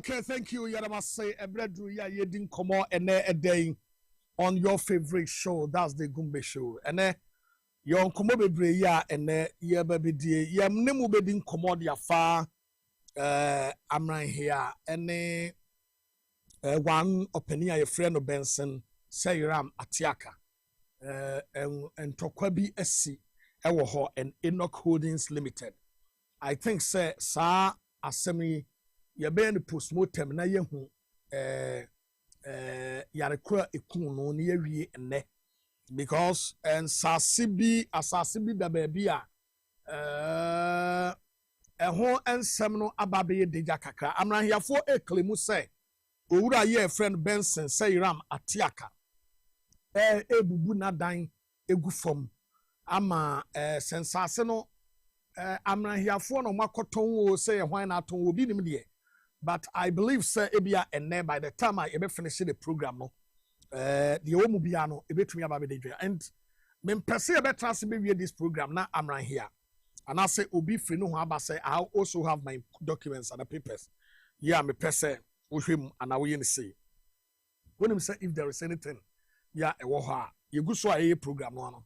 Okay, thank you. Yaramase Ebredu ya yedin komo ene edeng on your favorite show. That's the Gumbe show. Ene yon komo bebre ya ene ye babedie ye mnemu bedin komo dia fa amran here ene one opinion a friend of Benson Sayram Atiaka and Tokwabi SC ewo ho and Enoch Holdings Limited. I think say sa asemi ye be no postmortem na ye hu yarekura ekun no na ye wie enne because asase bi da ba bi a ho ensem no ababe ye deja kakra amranhiafo eklemu say owura ye friend Benson say ram atiaka ebubu na dan egu fom ama sensase no amranhiafo no makoton o say hwan na aton obi nim de. But I believe sir ebia enne by the time I ebe finish the program no the omu bia no ebetumi ababe de and me pese ebe trans be this program na amran here and I say obi free no ho aba say I also have my documents and the papers yeah me pese wo hwem and I will say when him say if there is anything yeah e wo ho a ye gu so a program no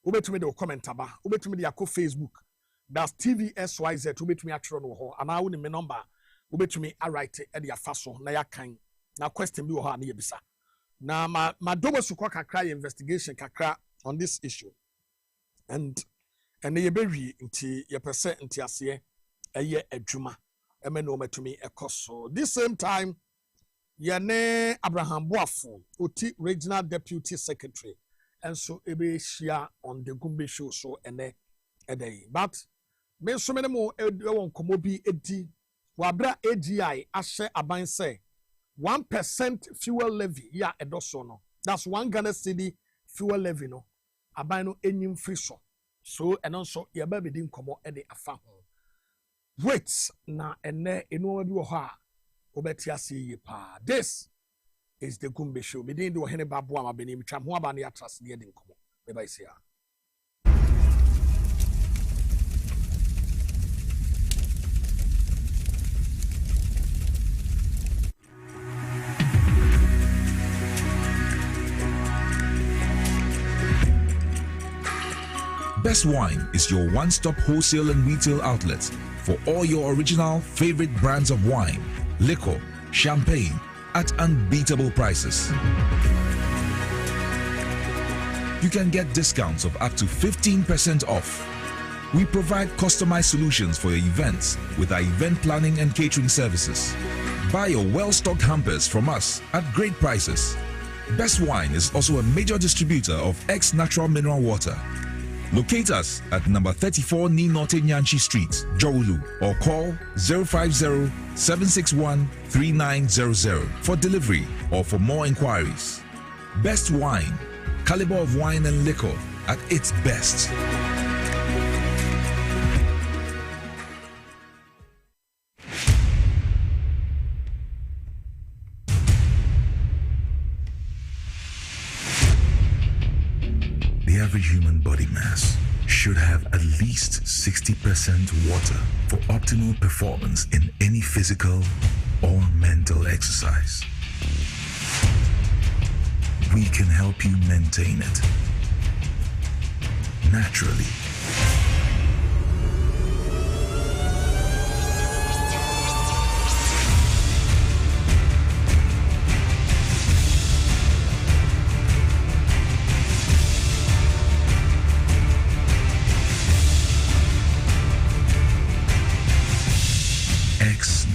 obetumi de comment aba obetumi de akọ Facebook. That's TVSYZ ubetumi atro no ho ana wo ni me number ubetumi a write e de afaso na yakan na question bi wo ha na yebisa na ma dobo sukọ kakra investigation kakra on this issue and ye bewi nti ye pese nti ase eye adwuma eme no matumi ekoso this same time ye ne Abraham Boafo oti regional deputy secretary and so ebe share on the Gumbe show so ene edey but me so many mo won komo bi edi wabra AGI ahye aban say 1% fuel levy ya edoso no that's 1 Ghana cedi fuel levy no aban no enyim free so eno so ye ba bedi komo e de afa ho wait na ene eno bi wo ha obeti ase yi pa this is the Gumbe show me dey do hene babo am abeni mitwam ho aba na ya trust de de komo me ba isi ya. Best Wine is your one-stop wholesale and retail outlet for all your original favorite brands of wine, liquor, champagne at unbeatable prices. You can get discounts of up to 15% off. We provide customized solutions for your events with our event planning and catering services. Buy your well-stocked hampers from us at great prices. Best Wine is also a major distributor of ex-natural mineral water. Locate us at number 34 Ni Norte Nyanchi Street, Jowulu, or call 050-761-3900 for delivery or for more inquiries. Best Wine, caliber of wine and liquor at its best. The average human body mass should have at least 60% water for optimal performance in any physical or mental exercise. We can help you maintain it naturally.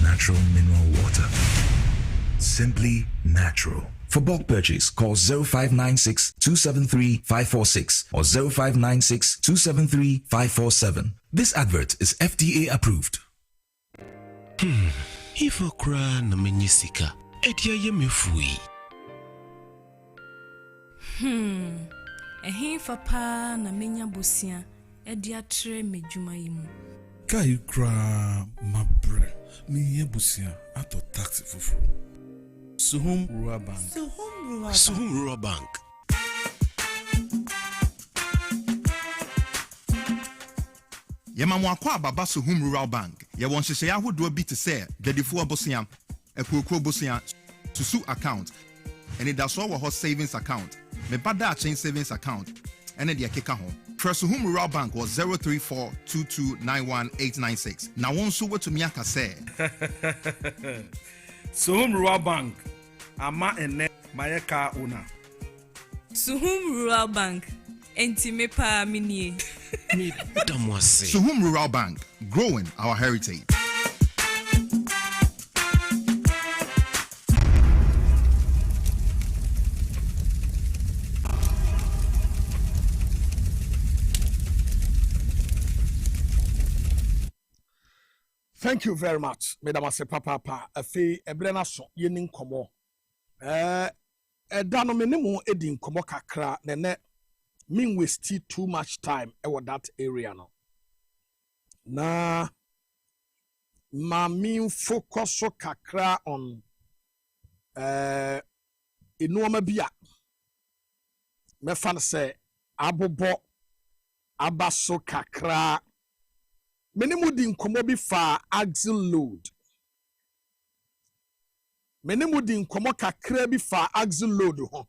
Natural mineral water. Simply natural. For bulk purchase, call 0596 273 546 or 0596 273 547. This advert is FDA approved. If I cry na menyisika, etia ye mefui. Ehin fa na menya bosia, edia tre medwuma yimu. Kai kra mabre. Me busia ato taxi fufu. Suhum Rural Bank. Suhum Rural Bank. Yemamwa kwa baba Suhum Rural Bank. Ye won hyehyɛ ahodoɔ bi te sɛ dadifo abosia, ekuokuro bosia, susu account, and it does so a savings account. Me bada chain savings account, and then the keka ho. Tresuhum Rural Bank was 034229186. Now one so what to me aka say. Suhum Rural Bank, ama ene mayeka una. Suhum Rural Bank, enti me pa minie. Suhum Rural Bank, growing our heritage. Thank you very much, Madam Ase Papa. Afi ebrena so yenin komo. Dano menemu edi nkomo kakra nene min waste too much time ewo that area no. Na ma min focus so kakra on inuoma bia. Me fan say abobo abaso kakra. Menemu di nkomo bi fa axle load. Menemu di nkomo kakra bi fa axle load ho.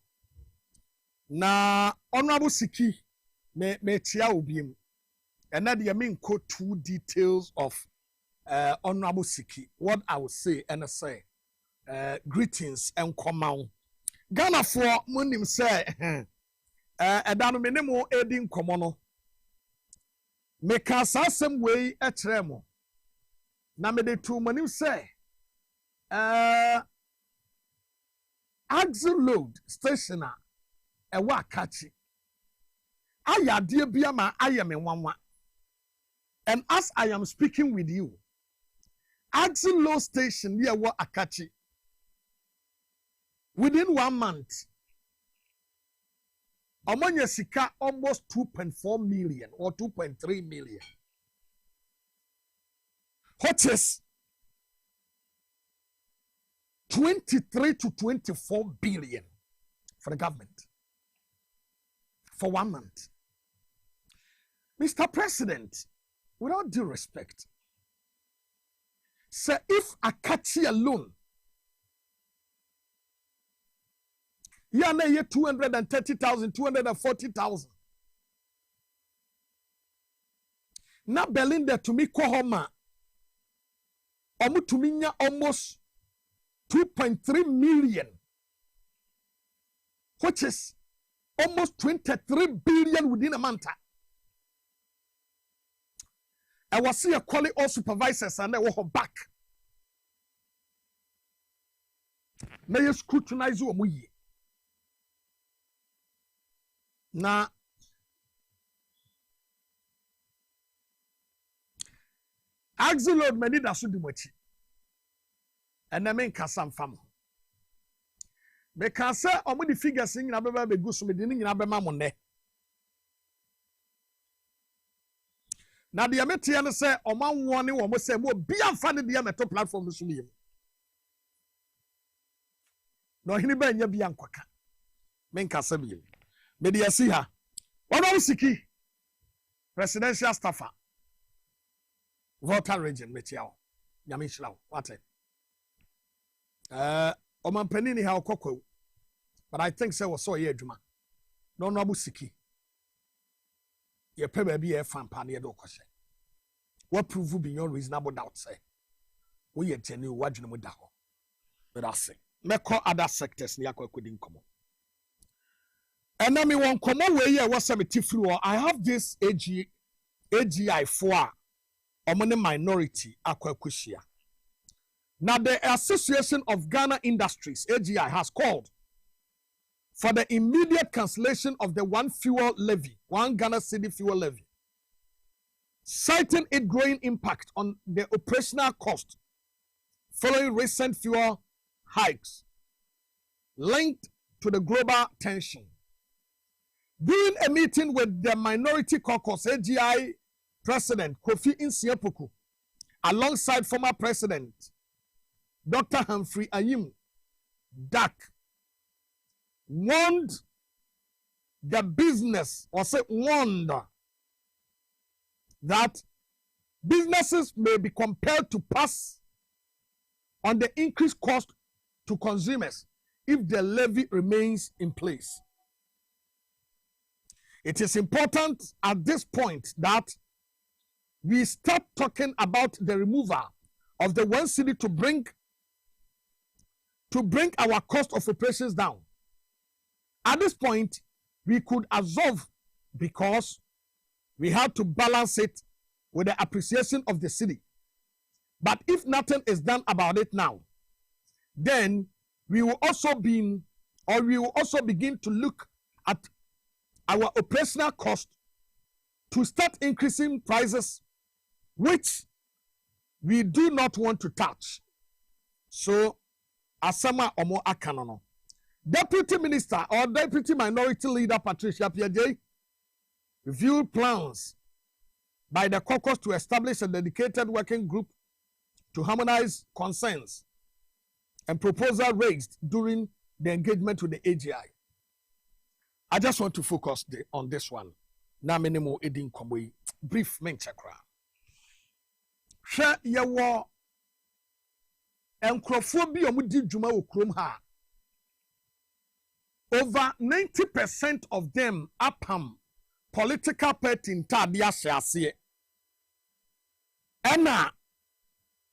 Na honorable Siki me tia obiem. And that you mean quote two details of honorable Siki. What I will say and I say greetings and come on. Ghana for munim say edano menemu edi nkomo no. Meka sasem way etremo na me de tu manim say axle load station e wa kachi ayade bia ma ayeme nwanwa. And as I am speaking with you, axle load station here wa akachi within 1 month Amanya Sika almost 2.4 million or 2.3 million. What is 23 to 24 billion for the government for 1 month? Mr. President, without due respect, say if Akachi alone yana ye 230,000, 240,000. Na Belinda to me kohoma. Omu to me nya almost 2.3 million. Which is almost 23 billion within a month. I was see a quality all supervisors and they were back. Now you scrutinize you omuye. Na axle load many da so di mochi ena men kasa mfam me ka say omo di figures nyina beba be gu so me di nyina be ma mo ne na de metie ne say omanwo ne wo mo say mo bia mfa ne de meto platform so mi no hini ba nya bia nkwaka men kasa bi media see her. What was Siki? Presidential staffer. Voter region, Metiao. Yamishlau. What it? Oman Penini how Koko. But I think so was so ye Juma. No Nabu Siki. Ye pebe be a fan pania do koshe. What prove beyond reasonable doubt say? We ye genuine wajin mudaho. But I say, me call other sectors near Kwakudin Komo. And I mean, one common way here was some tiflu. I have this AGI for among minority aquacusia. Now, the Association of Ghana Industries, AGI, has called for the immediate cancellation of the one Ghana city fuel levy, citing its growing impact on the operational cost following recent fuel hikes linked to the global tension. During a meeting with the Minority Caucus, AGI President Kofi Nsiapoku, alongside former President Dr. Humphrey Ayim Dak, warned the business, or say warned that businesses may be compelled to pass on the increased cost to consumers if the levy remains in place. It is important at this point that we start talking about the removal of the 1 cedi to bring our cost of operations down. At this point, we could absorb because we have to balance it with the appreciation of the cedi. But if nothing is done about it now, then we will also begin to look at our operational cost to start increasing prices, which we do not want to touch. So, Asama Omo Akanono, Deputy Minister or Deputy Minority Leader Patricia Piaget reviewed plans by the caucus to establish a dedicated working group to harmonize concerns and proposals raised during the engagement with the AGI. I just want to focus on this one. Na minimo edin komoi brief menchakra. Hwe yewo enkrofo bi omudi djuma okrom ha. Over 90% of them apam political party ntade ahyase. Ena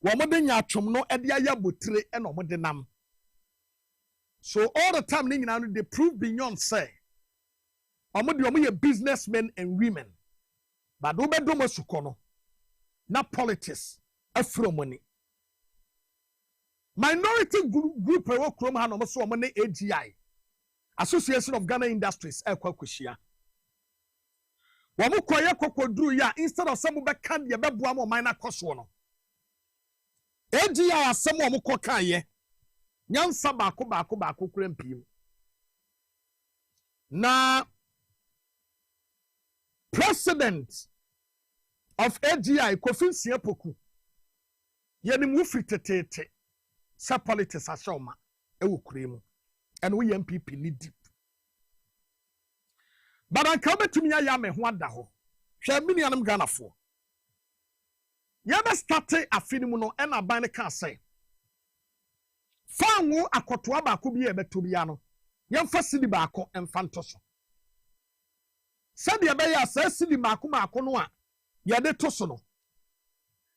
womode nya twom no ede aya botire ena omode nam. So all the time they prove beyond say omo businessmen and women, but obedomo sukono na politics afro money. Minority group ewo krom ha no so omo na AGI, Association of Ghana Industries ekwakushia. Wamu koye kokodru ya instead of some be kan ye beboa mo man na koso no. AGI asem omo kokan ye. Nyansa baako kura mpiem. Na President of AGI Kofi Nsiapoku yeni mu fritetete sa politics ashoma ewo kuremu and we MPP ni deep. But I come to me ya me ho ada ho. Hwe mini anam Ghana fo. Ya be start afinimu no and aban ka say fanwo akotoa baako bi ebeto bia no yemfa sidi baako emfanto so sabe be ya sa sidi maako no a ye de to so no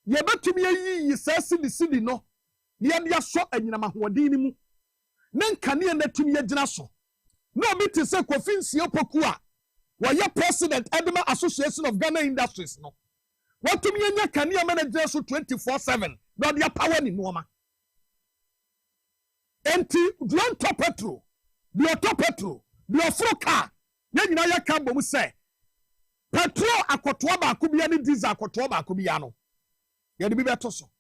ye betumi ayi sa sidi no ye de aso anyina mahodin ni mu ne nkane na tumi agina so no obi te se Kofi Nsiapoku a wo president Edema Association of Ghana Industries no watumi anya kane manager so 24/7 no de power ni no. Enti duan top petrol, the ofroka, nyina ya ka bom se petrol akotoa baako bia ne diesel akotoa baako bia no ye de bi beto so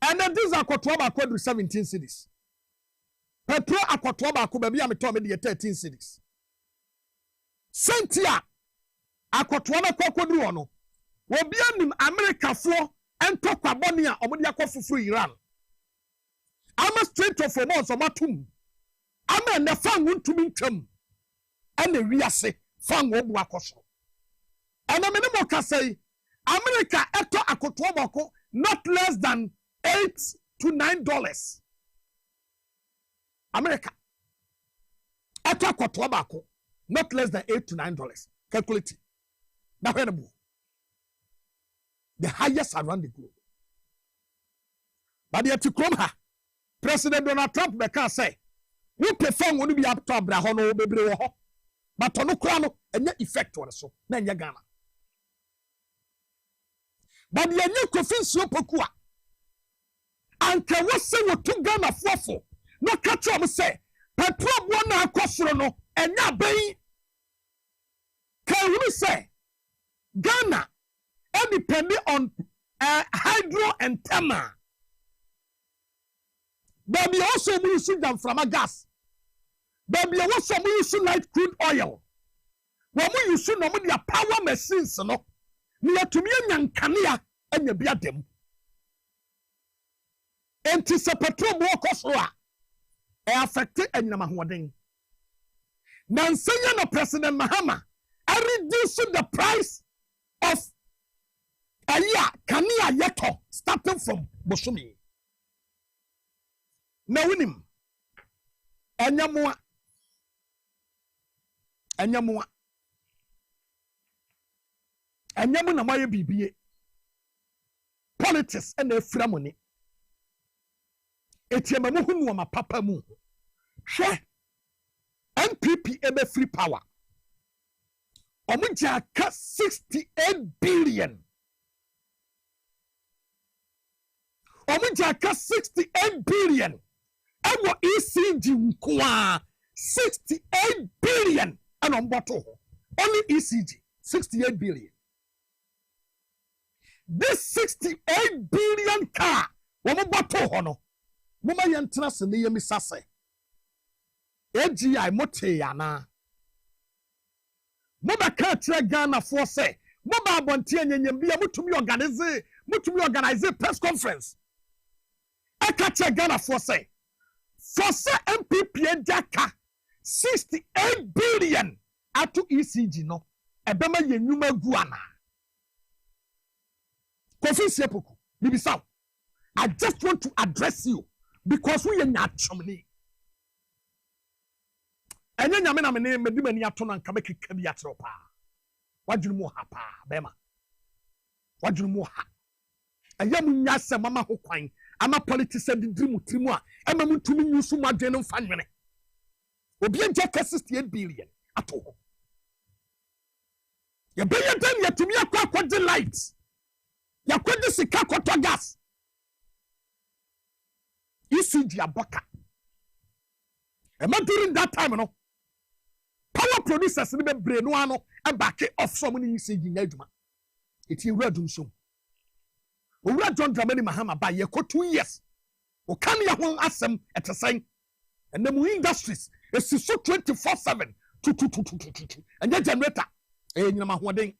and the diesel akotoa baako do 17 cedis, petrol akotoa baako ba bia meto me de 13 cedis, sentia akotoa na kwakodru ono obi anim America fo entokwa boni a omode akofufuru Iran. I'm a straight of a month of matum. I'm a fan wound to meet him. And the rease fan wob wakoso. And a minimum can say America eto akotobako not less than $8 to $9. America eto akotobako not less than $8 to $9. Calculate. Now the highest around the globe. But yet to come her. President Donald Trump can say, we prefer when we have to Abraham no bebre wo ho. But ono kra no enye effect on so na enye Ghana. But the enye Kofi Nsiapoku a anka wo se wo to Ghana fofo no catch am say petrol bo na akosoro no enye aban. Can we say Ghana depending on hydro and thermal. Baby also using them from a gas. Baby also using light crude oil. When we use no their power machines, no. We are to me and Kania and you be at them. And to a petrol more cost affected and Namahuading. Nansanya no President Mahama, I reduced the price of aya kanea yeto starting from bosomi na winim enyamoa enyamu na moye bibie politics and efra money etiema mu hunu ma papa mu hwe MPP ebe free power omujia ka 68 billion omujia ka 68 billion ewo ECG nkwa 68 billion and on bottle only ECG 68 billion. This 68 billion car woman bottle hono mama yentra se ne yemi sase AGI mote yana mama ka tire Ghana for say mama abonte anyanyam bia mutumi organize press conference aka tire Ghana for say MPP ejaka 68 billion atu ECG no ebema yenwuma guana Kofi Sepoku bibisa I just want to address you because we are not chumni enya nyame na me medi mani ato na nka mekeka bi atro pa wadwunu mu ha pa bema wadwunu mu ha aya mu nya se mama ho kwan ama politics e didiri mu trimu a ema mu ntumi nyusu mu adwene mfa nwene obi enje ka 68 billion ato ho ya benya dan ya tumi akwa de lights ya kwede sika koto gas ECG aboka during that time no power producers ni be brain no ano e back off some ni ECG nya adwuma eti ewura so owura John Dramani Mahama ba ye ko 2 years o kan ya ho asem etesen and mu industries esi so 24/7 and the generator nyina mahoden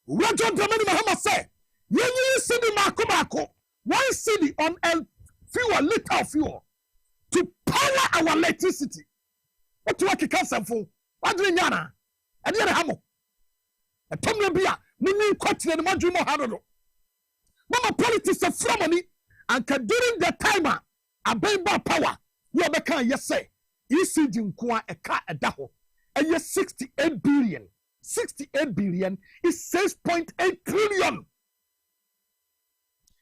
owura John Dramani Mahama say yenyi cedi mako 1 cedi on a fuel liter of fuel to power our electricity. What you can say for? What do you nyana? And the hamo. A Tommy Bia, Mini Quatin and Majumo Harado. Mama politics of money and during the timer a baby power. You have a yes say. ECG Nkwa a car a daho. And yes 68 billion. 68 billion is 6.8 trillion.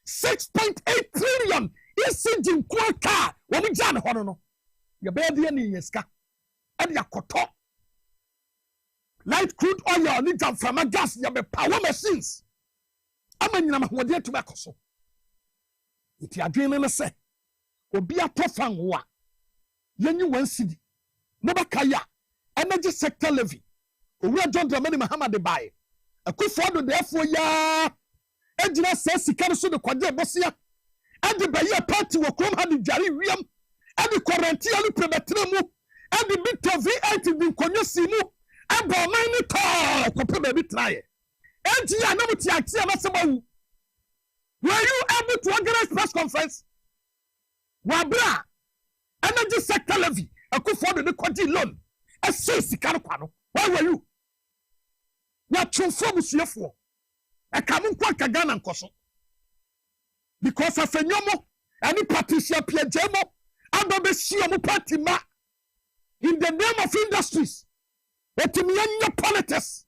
6.8 trillion. ECG Nkwa car. Wami jana hono no. Ya bedi ni yeska. Adi ya koto. Light crude oil ni jam from a gas ya be power machines. Ama nyina mahwode to bakoso. Iti adwene ne se. Obi atofan wo a. Yenyi 1 cedi. No bakaya. Energy sector levy. Owura John Dramani Mahama de bae. Akufo do therefore ya. Ejina se sika so de kwaje bosia. Adi baye party wo krom hadi jari wiam. Adi quarantine alu prebetre mu. Adi bit V8 di konyo simu. Aba mine to ko pe be try. Enti ya na muti ati amasebawu. Were you able to organize press conference? Wabra energy sector levy. Akufo do de kwaje loan. Ese sika no kwano. Why were you? Ya chunfo musuefo. E kamu kwa Ghana nkoso. Because of enyomo any patricia piejemo adobe siamu party ma in the name of industries. Etimianya politics.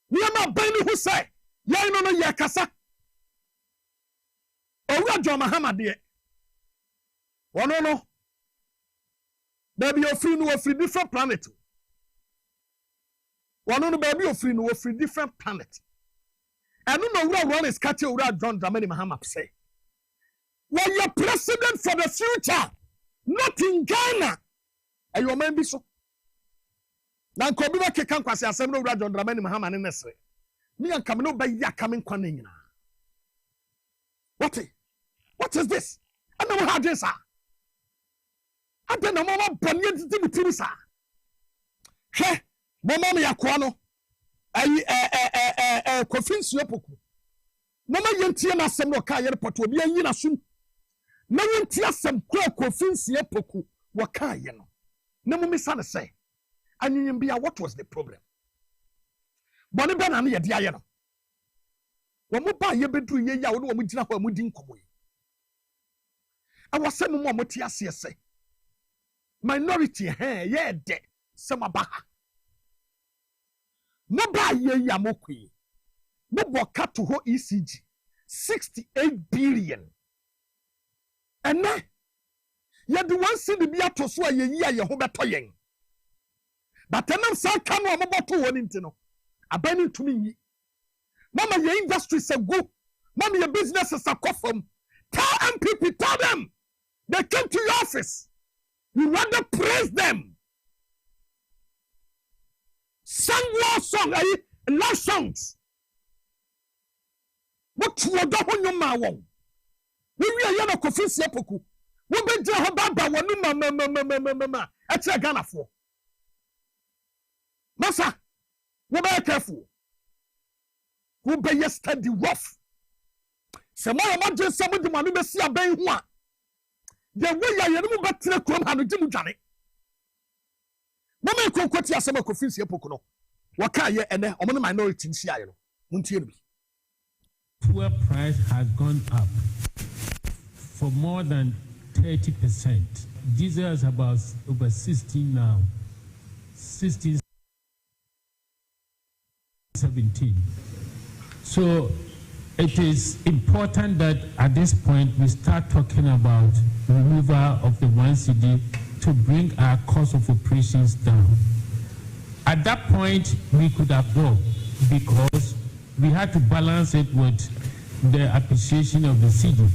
Niama bani who say ya no yakasa. Owura John Mahama de. Wono no. Baby you free different planet. Wono no baby you free different planet. And no one is catching Owura John Dramani Mahama say. When you're president for the future, not in Ghana. And you may be so. Now, Kobiba Kekan Kwasi Assembly of John Dramani Mahama and Nesre. Me and Kamino by ya coming Kwanina. What is this? I know how this are. I don't know what Banyan to sir. She, Mama Yakwano. Kofin Siopoku. Mama Yantiana Samoka Airport will be a year soon. Na wontia sem kwa kofinsie poku wakaye no na mo misane say anyunyim bia what was the problem boni be na na ye dia ye no Wɔn ba yɛ bɛduru yɛ yi a wɔn gyina hɔ a wɔn di nkɔmɔ yi. Ɛwɔ sɛ mo a wɔte aseɛ sɛ minority yɛ dɛ sɛ mo aba ha. Mo ba yɛ yi a mo kɔ yi. Mo bɔ ka to hɔ ECG 68 billion. Ɛnɛ yɛde wɔn si de bi ato so a yɛyi a yɛ ho bɛtɔ yɛn. But ɛnam saa ka no a mo bɔ to wɔn nti no aban ne ntumi yi. Mama your industry is a go. Mama your business is a coffin. Tell MPP, tell them. They came to your office. You rather praise them. Sing love song, love songs. What you do on your mouth? We are young coffee sepoku. We be just baba wanu mama. That's a Ghana for. Masa, we be careful. Who be yesterday rough. Some more imagine somebody manu be see a ben one. The way ya yenu betre krom hanu jimu jane. Mama ko kwati asema ko finsi epoko no. Waka ye ene omo minority nsi aye no. Muntie no bi. Fuel price has gone up for more than 30%. Diesel is about over 16 now. 16, 17. So it is important that at this point we start talking about removal of the 1 cedi to bring our cost of operations down. At that point, we could have gone because we had to balance it with the appreciation of the cedi.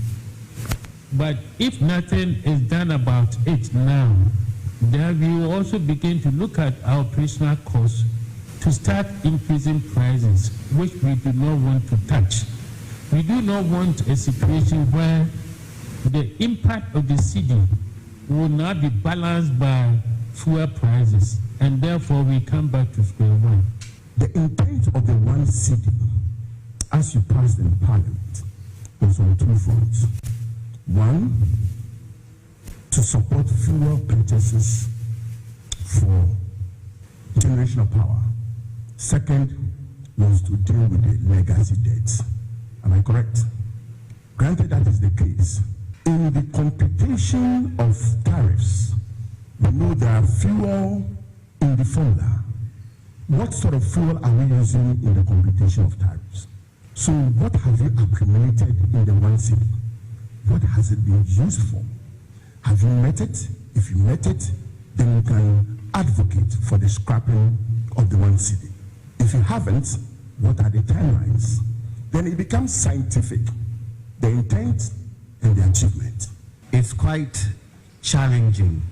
But if nothing is done about it now, then we will also begin to look at our operational costs to start increasing prices, which we do not want to touch. We do not want a situation where the impact of the cedi will not be balanced by fuel prices, and therefore we come back to square one. The intent of the 1 cedi, as you passed in Parliament, was on two fronts. One, to support fuel purchases for generation of power. Second was to deal with the legacy debts. Am I correct? Granted that is the case. In the computation of tariffs, we know there are fuel in the formula. What sort of fuel are we using in the computation of tariffs? So what have you accumulated in the 1 cedi? What has it been used for? Have you met it? If you met it, then you can advocate for the scrapping of the 1 cedi. If you haven't, what are the timelines? Then it becomes scientific, the intent and the achievement. It's quite challenging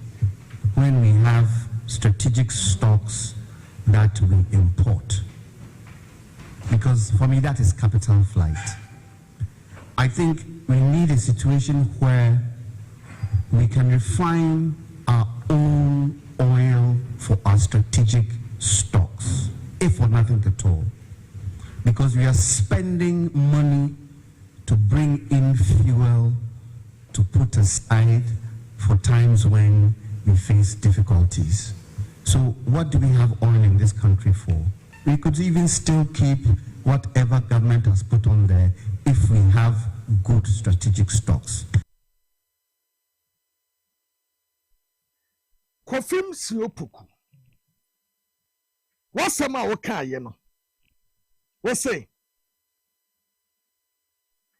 when we have strategic stocks that we import, because for me that is capital flight. I think we need a situation where we can refine our own oil for our strategic stocks, if for nothing at all, because we are spending money to bring in fuel to put aside for times when we face difficulties. So what do we have oil in this country for? We could even still keep whatever government has put on there if we have good strategic stocks. Kofim Siopuku. What's some okay, you know? We'll say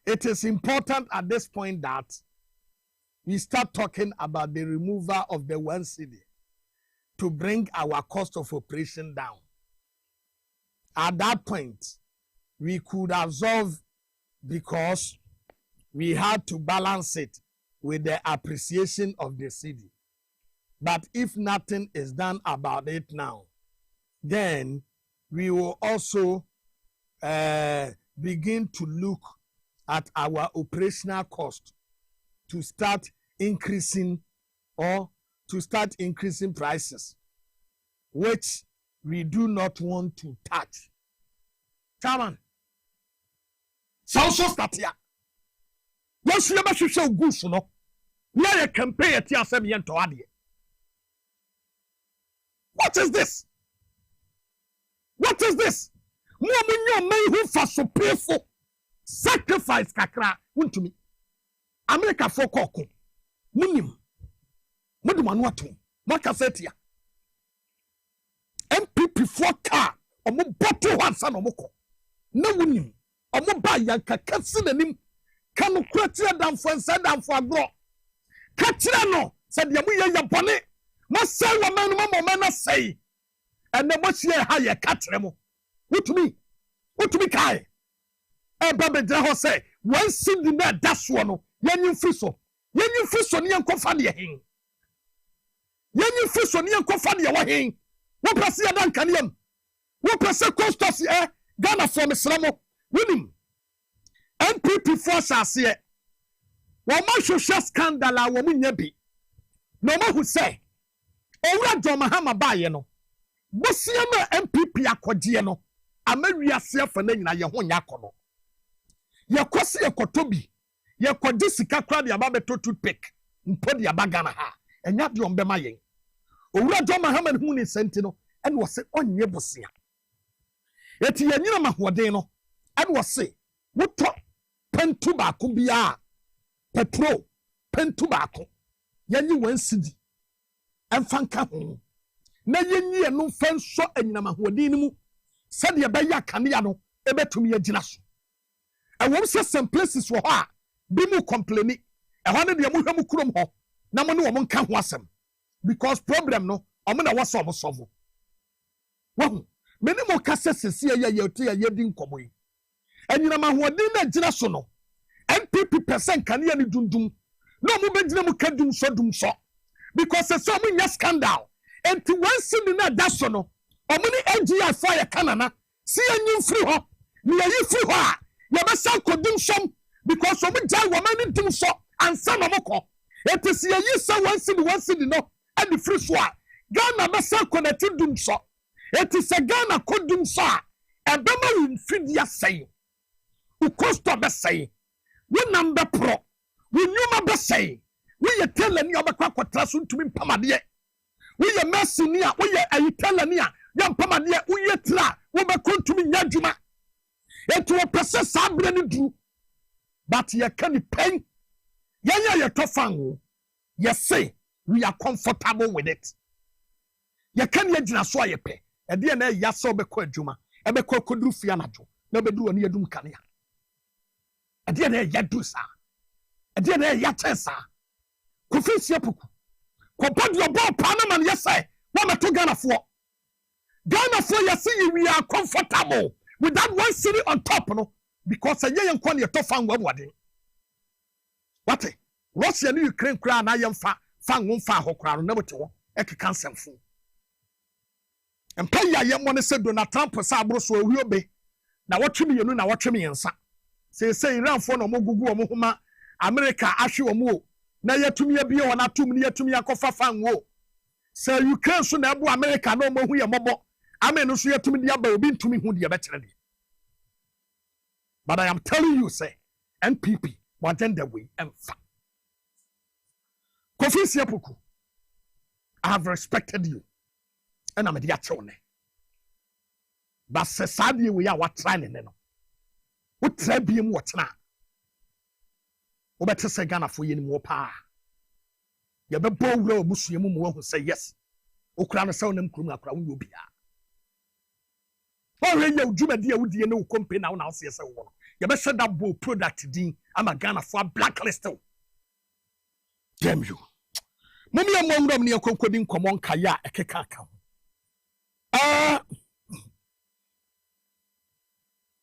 it is important at this point that we start talking about the removal of the 1 cedi to bring our cost of operation down. At that point, we could absorb because we had to balance it with the appreciation of the cedi. But if nothing is done about it now, then we will also begin to look at our operational cost to start increasing prices, which we do not want to touch. Chairman, so start here. Once you ever show goose, no, we are a campaign at Yasemian to Adi. What is this? What is this? More money may who for so painful. sacrifice kakra wuntumi America for koko munim modum anu atom makasetia MPP for car omo bottle hansa no moko na wunim omo ba yanka kasi nanim kanu kratia damfo nsa damfo agro katira no said ya muye ya bone masai wa manu mama na sei ene mo sie ha ye katire mo wutumi kai eba bedra ho say wan sindi na daso no yanyi friso ni yankofa ne hen yanyi friso ni yankofa ne wa hen wo pese ya dan kaniem wo pese costos Ghana for Mislamo winim MPP force ase wo ma hwehwe scandal a wo munya bi no ma hu say owura John Mahama baaye no bosia ma MPP akogye no amawiase afa na nyina ye ho nya kono ye kwose ye kotobi ye kogye sika kra de aba beto toothpick mpodi aba Ghana ha enya de ombe ma yen owura John Mahama hu ni senti no ene wo se onye bosia eti ye nyina mahoden no ene wo se woto pentu ba ko bia petrol pentu ba ko yanyi wansidi emfanka ho na yenyi eno fanso anyina mahoden ni mu said ye beya kanea no ebetumi agina so ewom se some places wo ha bi mu complain e ho ne de mu hwam kurom ho na mo ne wo nka ho asem because problem no omo na wo solve wo meni mo kase sese ye te ye di nkomo yi anyina mahoden na agina so no MPP percent kanea ni dundum no mo begina mu kadum so because se so mo nya scandal enti wansi ni na da so no omuni NGI fire kanana si anyim free ho ni ayi free ho a ya be sa kodum som because omu jai wo mani dum so ansa na moko eti si ayi sa wansi ni no and the free so a Ghana be sa connect dum so eti se Ghana kodum so a ebema wi fidia sei u costo be sei we number pro we nyuma be sei we ye tell ni obekwa kwatra so ntumi mpamade we ye mercy a we ye ayitala ni a yampama de uye tra wo be kontumi nyadwuma etu opese sabre ni du but ye can pen ye tofan wo ye say we are comfortable with it ye can ye gina so ye pe e de na ya so be ko adwuma e be ko koduru fia najo na be duru oni yadum kanea e de na ya du sa e de na ya tesa ko fisia puku ko padio bo pa na man ye say wo meto Ghana fo Ghana for you see we are comfortable with that one city on top no because a yen kon ye to fan wawade what Russia ni Ukraine kra na yem fa won fa hokra no na bote wo ekeka nsemfo empa ya yem won se Donald Trump sa abro so awi obe na wotwemi yenu na wotwemi yensa se Iran for no mogugu o mo homa America ahwe o mo na yatumi abi o na tum ni yatumi akofa fan wo se Ukraine so na ebo America no mo hu ye mobo amen no so yatumi dia ba obi ntumi hu dia betere dia but I am telling you say NPP want the way emfa Kofi Siapuku I have respected you and I'm dia chone but se sadie we are what try ne no what try biem what na obete se Ghana fo yenim wo pa ye be bo wura obusuamu mu wo say yes okura no se onam kurum akura wo obia o re ye udwumadi a wudie ne wo company na wo na wo se wo ye be sheda bo product din ama Ghana fo blacklist damn you mummy amongdom ne yakonkodi nkomo nkaya ekeka aka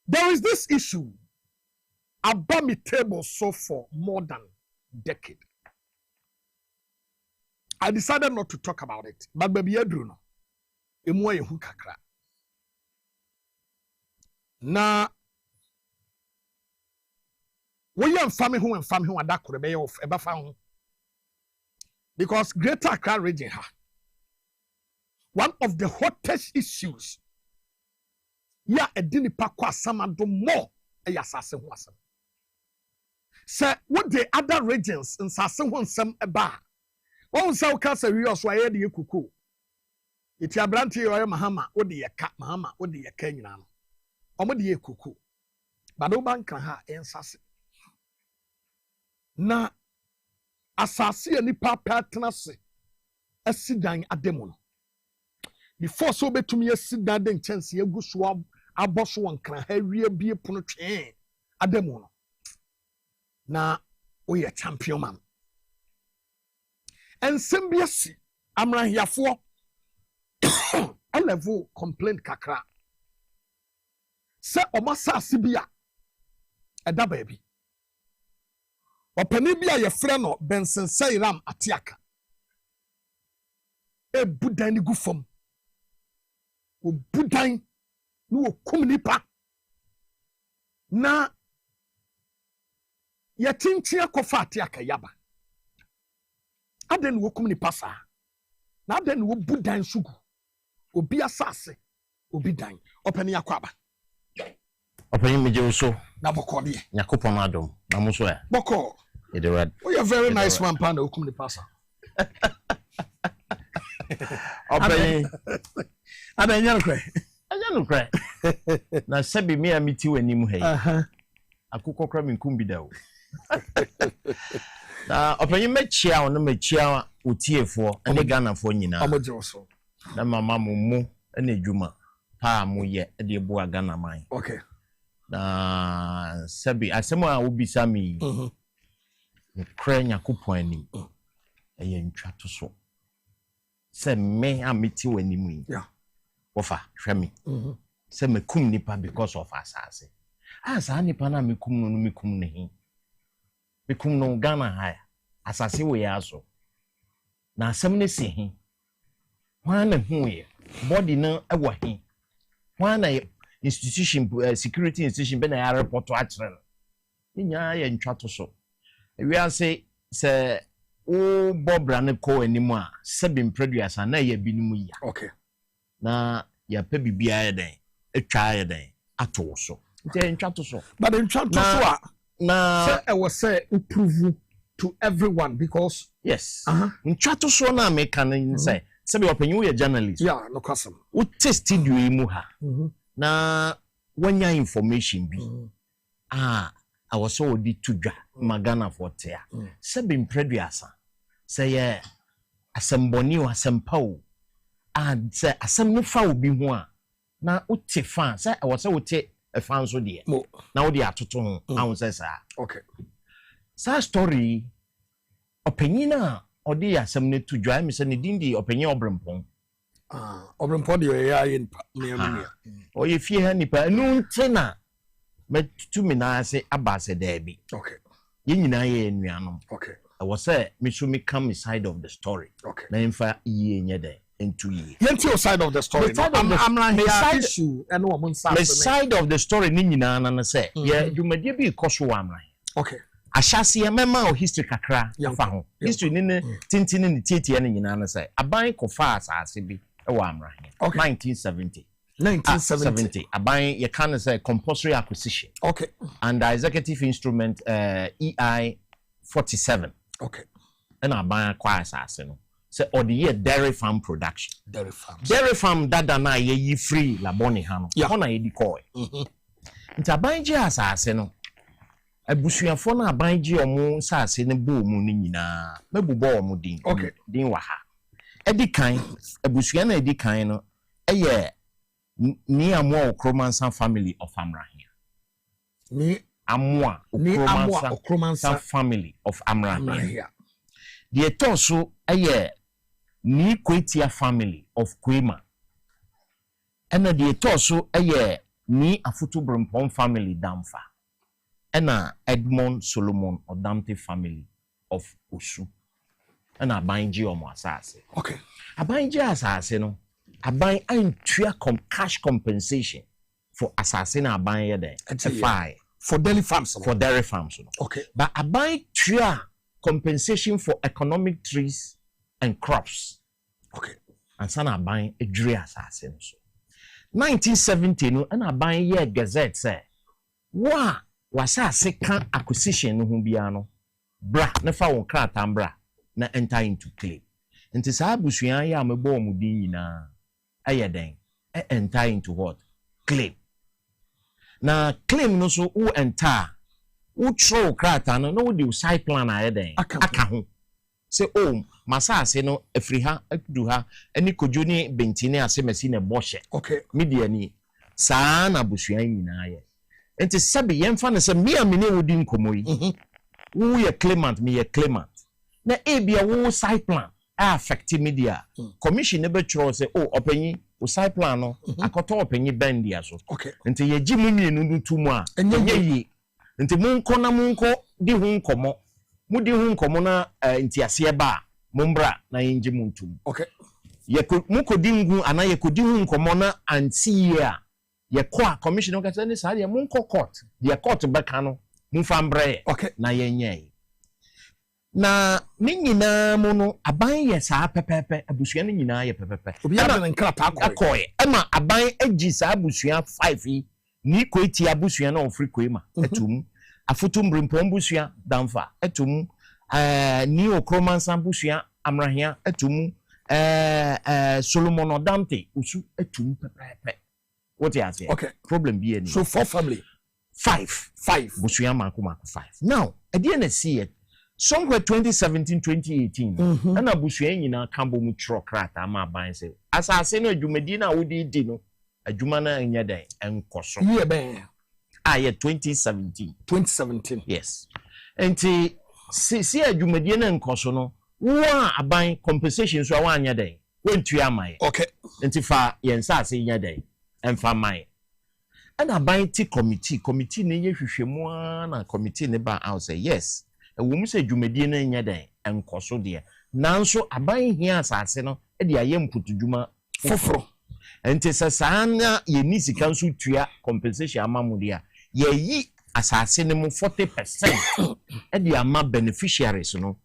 there is this issue about me table so for more than a decade. I decided not to talk about it, but baby Edruno, emu ye hu kakra. Na we yam family who adakure be of eba fa ho. Because Greater Accra region one of the hottest issues ya edini pa kwa samado more e yasase ho asem. Say what the other regions in sase ho nsem eba. Won say ka say we also aye de kuku. Iti abranti yo Mahama wo de yeka Mahama wo de yeka nyina no. Omo de kuku. Bado banka ha ensase. Na asase nipa patena se asidan ademu no. Before so betumi asidan den chance egu so aboso wankra ha wie bie pono twen ademu no. Na oye champion man. Ensem bi asi amrahiafo a level complaint kakra. Se omasa asibia eda baabi. Opani bia ye frɛ no Benson Sairam Atiaka. E budan ni gu fam. O budan no okum nipa. Na ye tintia kofa Atiaka yaba. Aden wo kum nipa sa. Na aden wo budan sugu. Obi asase, obi dan. Opani akwaba. Opani meje na boko de. Yakopon adom. Na muso e. Boko. Oh, you're a very nice man, Panda. Okum the passer. Opani. Adan kre. Na sebi me amiti wanim he. Akukọ kra me nkum bi da o. Na opani mechia ono mechia otiefo ene Ghana fo nyina. Amoje so. Na mama mumu ene dwuma pa mu ye de bo Ghana man. Okay. Na sebi asemo a obisa mi. Kra Yakopon ani. Eye ntwa to so. Se me amiti wanim yi. Yeah. Ofa hwe me. Se mekum nipa because of asase. Asa nipa na mekum no mekum ne hin. Mekum no Ghana haya. Asase we aso. Na asem ne se hin. Hwan na hu ye. Body na ewo hin. Hwan na institution security institution be na ya report to akere. Nya ya ntwa to so. We are say o bobra ne ko animu a sebi producer na ya binimu ya. Okay. Na ya pe bibia ya den. Etwa ya den. Ato so. Nti ntwa to so. But ntwa to so a na say I was say prove to everyone because yes. Ntwa to so na me kan say sebi opanyi we journalist. Yeah, no custom. Wo test studio yi mu ha. Na wanya information bi. I was so di tudwa magana for tea. Sebi producer say asemboni o asempa o. Say asem no fa obi ho a na uti fan say I was so uti a fan so de. Na wo de atoto ho ahun say sa. Okay. Sa story opanyina odi asem ne tudwa mi say ne dindi opanyi obrempon. Obrempon de ya yin me. O ye fie ha nipa nu ntina metutu mi na say abase derby. Okay. Ye nyina ye enuanom. Okay. I was say me should me come side of the story. Okay. Na infa ye nye de into ye. Yenti your side of the story. I'm not here issue and woman side. The side of the story ni nyina na say ye dwumadie bi koso wa amran. Okay. Ashase ye mema o history kakra fa ho. History ni ne tintini ni tietie ni nyina na say aban ko fa asase bi e wa amran. 1970. 1970. Aban ye can say compulsory acquisition. Okay. And the executive instrument EI 47. Okay. And aban acquire asase no. Say or the year dairy farm production. Dairy farm. Dairy farm dada na ye free laboni ha no. Ona ye di koy. Nti aban je asase no. Abusuafo na aban je omo asase ne bo mu ni nyina. Mebubo omo din. Okay. Din wa ha. Edi kan abusua na edi kan no eye ni amwa okromansa family of Amrahia. Ni amwa okromansa family of Amrahia. The etoso eye ni Kwetia family of Kwema. Ena the etoso eye ni Afutu Brempon family Damfa. Ena Edmond Solomon Odamte family of Osu. Ena abanji omo asase. Okay. Abanji asase no. Aban antria cash compensation for assassin aban yede for dairy farms. For dairy farms. Okay. But aban tria compensation for economic trees and crops. Okay. And sana aban edri assassin so. 1970 no and aban ye gazette say wa wasase kan acquisition no hu bia no bra na fa won krata bra na enter into claim. Nti sa abusuan ya mebo mu din nyina ayeden enter into what? Claim. na claim no so wo enta wo throw krata no na wo di side plan ayeden aka ho say oh masase no afri ha akudu ha ani kojo ni bentini asemasi na boshe okay media ni saa na busua nyina ye enti sabe yemfa ne se me amene wodi nkomo yi wo ye claimant me ye claimant na ebia wo side plan affect media commission ne betro say oh opanyi wo side plan no akoto opanyi bandia so okay enti ye gi mumienu no tumu a enye yi enti munko di hu nkomo mudi hu nkomo na enti ase ba mumbra na yenji muntum okay ye mukodi ngu ana ye kodi hu nkomo na anti a ye kwa commission no kasa ni sa ye munko court ye court beka no mumfa mbre okay na yenye na nyina mu no aban ye saa pepepe abusua no nyina ye pepepe obi ya na nkrata akoye ema aban agi saa abusua 5 yi ni ko eti abusua na ofri ko ma atum afotum brimpom busua damfa atum ni okroman sambusua amrahia atum Solomon Odante usu atum pepepe what you say okay problem be any so 4 family 5 busua mako 5 now at the end see it somewhere 2017 2018 and abusua nyina kambo mu trokrata ma ban say asase no adwumadi na wodi di no adwuma na nya dan enkoso ye ben 2017 yes enti si adwumadi na enkoso no wo aban compensation so wa nya dan wentua mai okay enti fa yensa ase nya dan emfa mai and aban ti committee ne ye hwehwemu na committee ne ba out say yes wo mu se dwumadi na nya dan enkoso de nanso aban hia asase no e de aye mputudwuma foforo enti sasana ye ni sika nso tua compensation amamu de a ye yi asase ne mu 40% e de ama beneficiaries no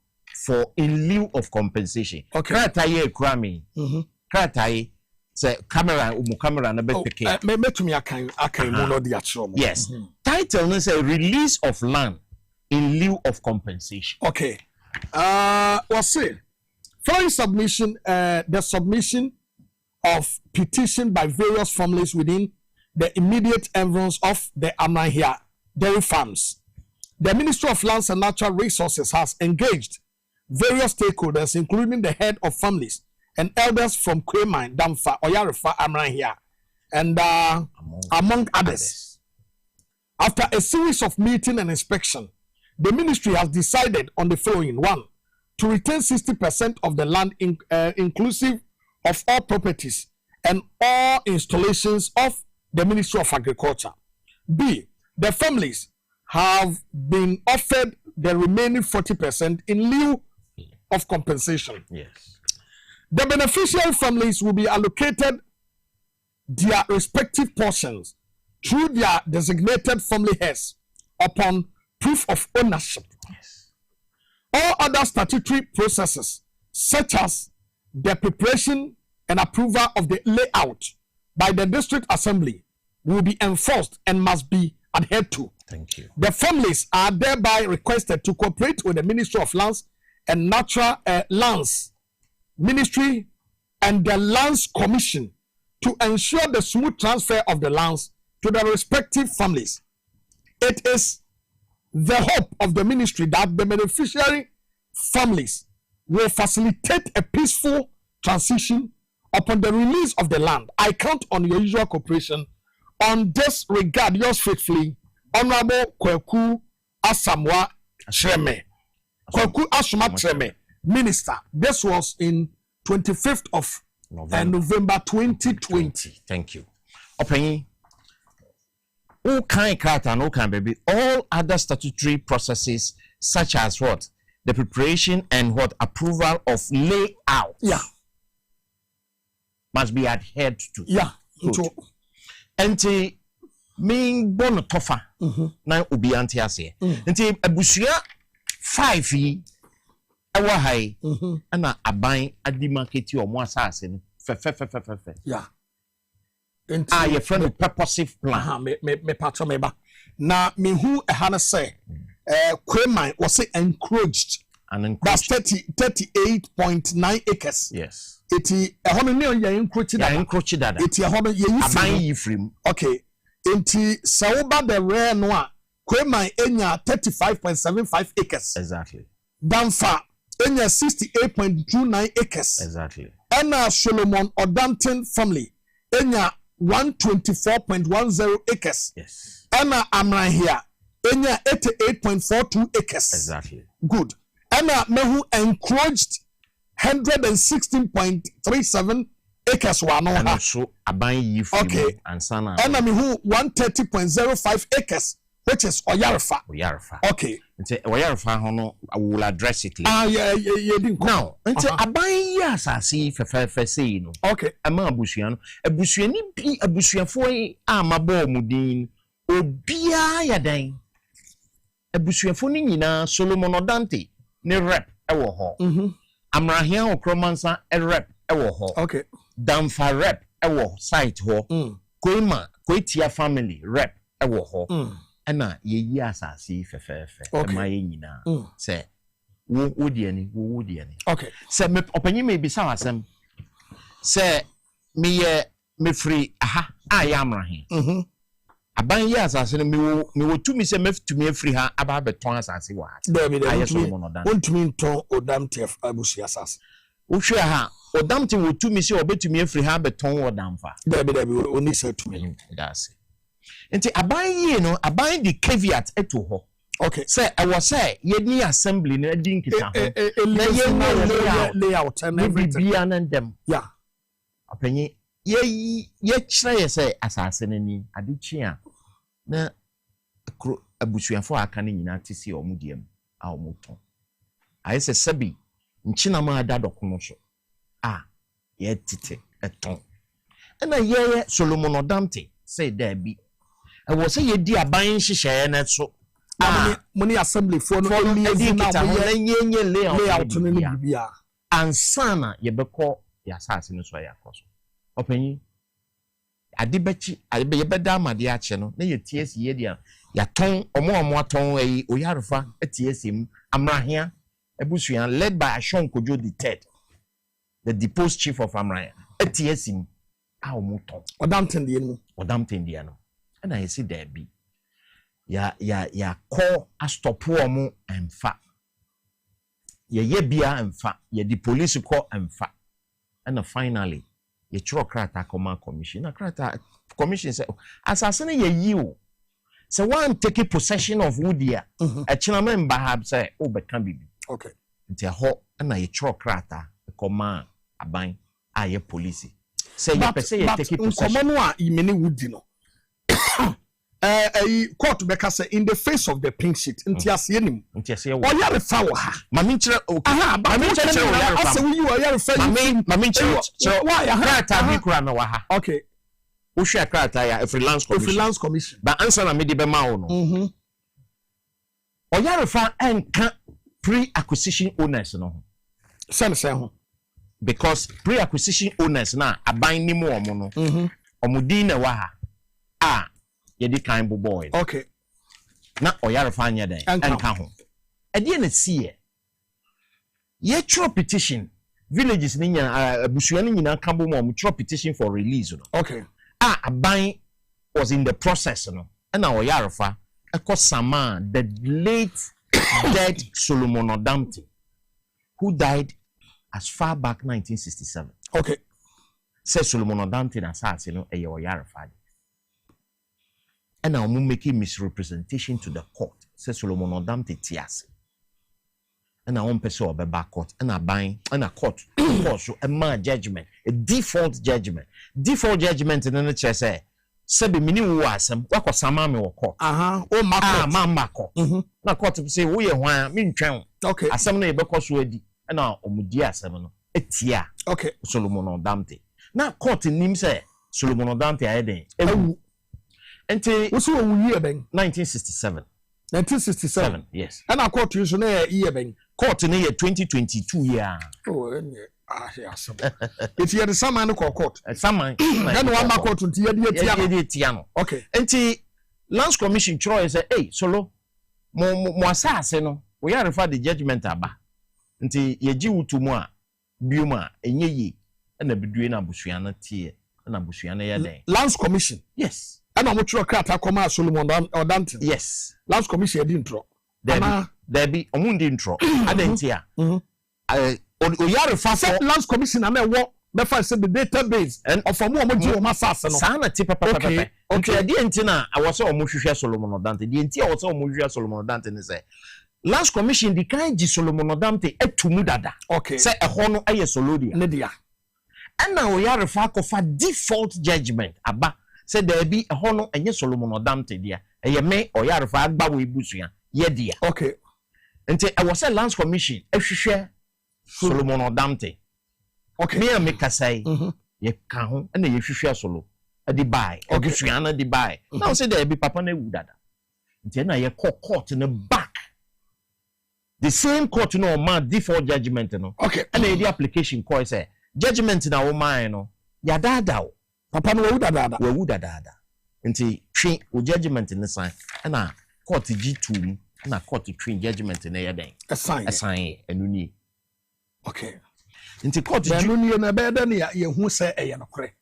for in lieu of compensation okay krata ye krami krata ye say camera na beteke metumi akan mu no de atro mo yes title no say release of land in lieu of compensation okay what's it following submission the submission of petition by various families within the immediate environs of the Amrahia dairy farms. The Ministry of Lands and Natural Resources has engaged various stakeholders, including the head of families and elders from Kwemine, Damfa, Oyarefa, Amrahia, and among others. After a series of meeting and inspection, the ministry has decided on the following: 1, to retain 60% of the land inclusive of all properties and all installations of the Ministry of Agriculture. B, the families have been offered the remaining 40% in lieu of compensation. Yes. The beneficiary families will be allocated their respective portions through their designated family heads upon proof of ownership. Yes. All other statutory processes, such as the preparation and approval of the layout by the district assembly, will be enforced and must be adhered to. Thank you. The families are thereby requested to cooperate with the Ministry of Lands and Natural Lands Ministry and the Lands Commission to ensure the smooth transfer of the lands to the respective families. It is the hope of the ministry that the beneficiary families will facilitate a peaceful transition upon the release of the land. I count on your usual cooperation on this regard. Yours faithfully, Honorable Kwahu Asamoah Treme. Kwahu Asamoah Treme, Minister. This was in 25th of November 2020. Thank you. Open. Who can craft and who can baby? All other statutory processes, such as what? The preparation and what? Approval of layout. Yeah. Must be adhered to. Yeah. Enti min bon tofa na obi ante ase. Enti abusua 5 yi ewa hai na aban adi market omo asase no fe. Yeah. Enti your friend purposive plan. Me patro me ba. Na me hu ehana say Kwemine was say encroached. That's 38.9 acres. Yes. Eti ehono ne on ya encroached that. Encroached that. Eti ehono ye aban yi frame. Okay. Enti Sauba the rare noa Kwema enya 35.75 acres. Exactly. Danfa enya 68.29 acres. Exactly. Ena Solomon Odantin family enya 124.10 acres. Yes. Ena Amrahia enya 88.42 acres. Exactly. Good. Ena Mehu encroached 116.37 acres wano ha. And so aban yifu okay. And sana. Ena Mehu 130.05 acres, which is Oyarifa. Oyarifa. Okay. Nti Oyarifa hono I will address it later. Yeah. Now, nti aban yi asase fefe sei no. Okay. Ama abusua no. Abusuani bi abusuafo yi amabo mudin obia yadan. Abusuafo ni nyina Solomon Odante ne rep ewo ho. Amrahia Okromansa rep ewo ho. Okay. Damfa rep ewo site ho. Koima Koitia family rep ewo ho. Ena yeyi asase fefefe ema ye nyina se wo die ni okay se me opanyi me bi sa wasem se me free aha aya amrahe aban ye asase no me wo tumi se mefutumi afiri ha aba beton asase wa wontumi nton Odamte abusu asase wo hwe ha Odamte wo tumi se obetumi afiri ha beton Odamfa dabi oni se tumi that's nti aban yi no aban di caveat eto ho okay say I was say yeni assembly na di nkita ho na layout and everything and them yeah apenye ye kire say asase nani adichi a na abusuafo aka ne nyina tisi omudiem a omuton ayi se sabi nchina ma ada dokono so ye tite eton na ye Solomon Odamte say there be I was say ye di aban hihye na so money assembly for no layout no bibia ansana ye beko ya asase no so ya koso opanyi adibechi ye beda amade a che no na ye TS ye dia ya ton omo aton ayi Oyarefa TSM Amrahia ebusuan led by Ashon Kojo the deposed chief of Amrahia TSM omoton Odamte ndi no and I see there be ya call a stop mu emfa ye bia emfa ye the police call emfa and finally ye chro krata command commission na krata commission say asasene ye yiwo say one take possession of Woodia a chinaman bahab say obeka bibi okay nti ho na ye chro krata command aban aye police say ye pese ye take possession command a imeni Woodi no court beka say in the face of the pink sheet nti ase nim Oyarefa wo ha mami kire mami kire Oyarefa ase wi Oyarefa mami kire krata bi kura na wa ha okay wo hwe krata ya freelance commission ba answer na me de be ma wo no Oyarefa enka pre-acquisition owners no sense ho because pre-acquisition owners na aban ni mu omo no omudin na wa ha ye di kind boy okay na Oyarefa anya den enka ho ade na sie ye tro petition villages ni nya abusuan ni nyina kan bo mo tro petition for release no okay aban was in the process no na Oyarefa ekosama the late dead Solomon Odamte who died as far back 1967 okay say Solomon Odamte na say no eye Oyarefa and now making misrepresentation to the court say Solomon Odamte tiase and now one person be back court and a buying and a court so a man judgment a default judgment in the chair say be mini wasem wako sama me wo court o ma court na court say wo ye hwan me ntwen okay asem na e be koso adi and now omudi asem no etia okay Solomon Odamte na court nim say Solomon Odamte ayeden Enti what's your year ben 1967 yes and our court use na year ben court na year 2022 year yes if you had some man court some then one ma court nti ye tia no okay enti lands commission try say hey solo mo asase no we are refer the judgment aba nti ye gi wutu mu a biom a enye yi na bidue na busua na tie na busua na ye den lands commission yes And I'm sure Krata Koma Solomon or Danton. Yes. Last commission intro. There be Omundi intro. I didn't hear. Last commission and then what? The first the database and of a more massas. Sana tip okay. Okay, the antenna I was almost Solomon Dante. The entire was almost Solomon Dante and say. Last commission the kind of Solomon Dante et to Mudada. Okay. Say a hono a solodia. Nedia. And now we are a default judgment. Abba said there be a hono and yes Solomon Dante dear. A ye may or yarfa bawi busia. Ye dear. Okay. Until I was a last commission, a share Solomon Dante. Okay. Me and make a say, ye can't, and ye share solo. A debuy, a busiana debuy. Now say there be papa ne woodada. Then I court in the back. The same court no man default judgment no. Okay. And the application call say judgment na wo man no. Ya dada o. Papa no wo dada. Wo dada. Nti twi o judgment ne sign. Na court G2 na court twi judgment na ye den. A sign enu ni. Okay. Nti court enu ni na be den ye hu say eye no kore.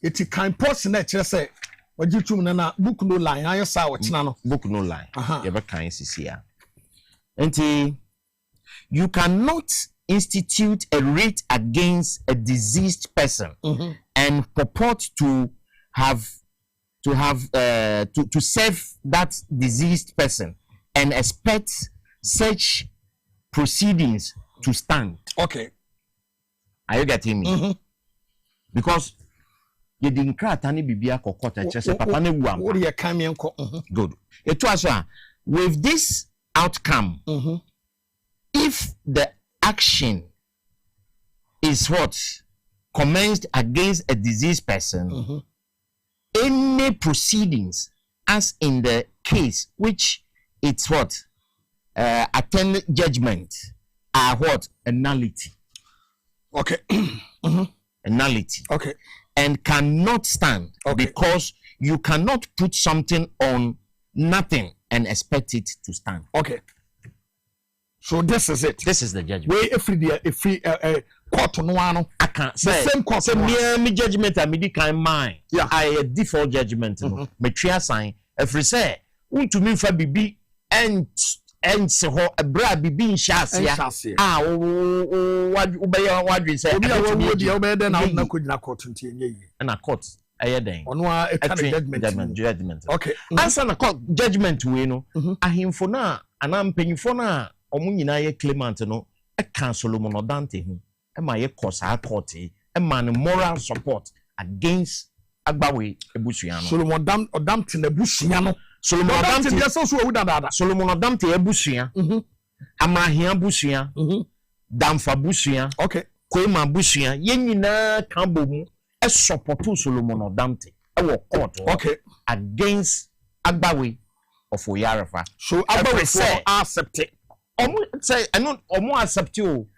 Eti kan post na kire say G2 na book no line aye sa wo kina no. Book no line. Ye be kan sisia. And you cannot institute a writ against a deceased person and purport to serve that deceased person and expect such proceedings to stand. Okay. Are you getting me? Because you didn't cry any bibia kokota just papa ne wu am. Good. It was with this outcome, if the action is what commenced against a deceased person, any proceedings, as in the case which it's what attend judgment, are what a nullity. Okay. A nullity. Okay. And cannot stand because you cannot put something on nothing and expect it to stand. Okay. So this is it. This is the judgment. Where if court no one I can't say the same court. So me judgment and me kind mind. Yeah. I default judgment no. Me tria sign. If we say to me for bibi and se ho bra bibi nhyase. Ah what we say. Obi a wo dia obey den na kodina court ntie nye yi. Na court aye den ono a judgment okay answer na court judgment we no ahimfo na anampanyifo na omo nyina ye claimant no e kan Solomon Dante hu e ma ye kosa court e ma no moral support against agbawe ebusua no Solomon Dante na ebusua no Solomon Dante dey so wu dada Solomon Dante ebusua amahia busua damfa busua okay kwema busua ye nyina kan bomu e support Solomon Dante e wo court against agbawe of Oyarifa. So agbawe for accept it. Omo say omo accept you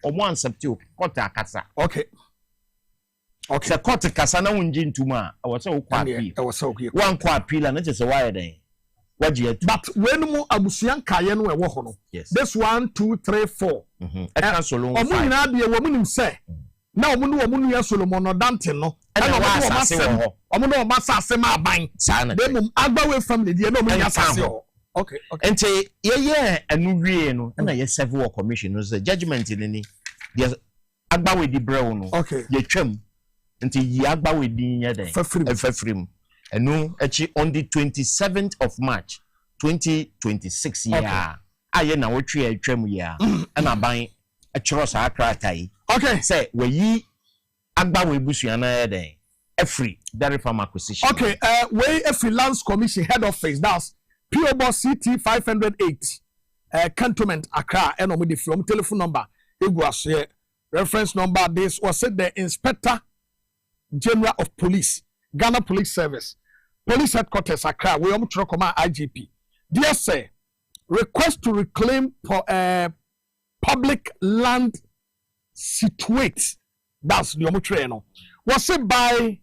court akasa. Okay. Okay. Say court kasa na wunji ntuma e wo say wo kwa appeal. E wo say okay. Wan kwa appeal na say why den. But when mu abusuan kaye no e wo ho no. This 1 2 3 4. E Solomon. Omo nyina de wo mu nim say na omo ya Solomon Dante no e no omo no masase ma ban dem agbawe family de no omo ya sase ho okay ente ye anu wie no na ye serve war commission no say judgment ni de agbawe di brew no ye twam ente yi agbawe di nya den fafrim enu echi on the 27th of March 2026 year aye na wo twe atwam ya na ban echiro sa akratai. Okay. Say we yi agbawe busua na eden. Every dairy farm acquisition. Okay. We freelance commission head office. That's PO Box CT 508. Cantonment Accra. And we from telephone number. Iguase reference number. This was said the Inspector General of Police, Ghana Police Service, Police Headquarters Accra. We command IGP. Dear sir, request to reclaim public land situate, that's the omutreno, was said by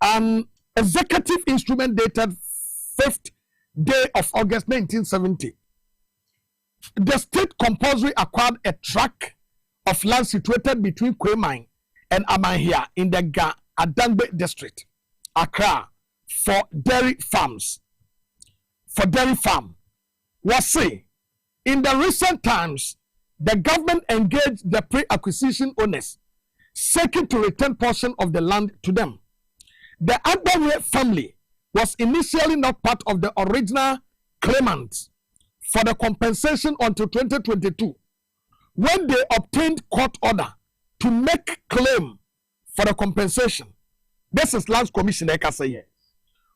an executive instrument dated 5th day of August 1970. The state compulsory acquired a tract of land situated between Kwemine and Amahia in the Adangbe district, Accra, for dairy farms. For dairy farm. Was say, in the recent times, the government engaged the pre-acquisition owners, seeking to return portion of the land to them. The Agbawe family was initially not part of the original claimant for the compensation until 2022, when they obtained court order to make claim for the compensation. This is Lands Commission, Ekasaye.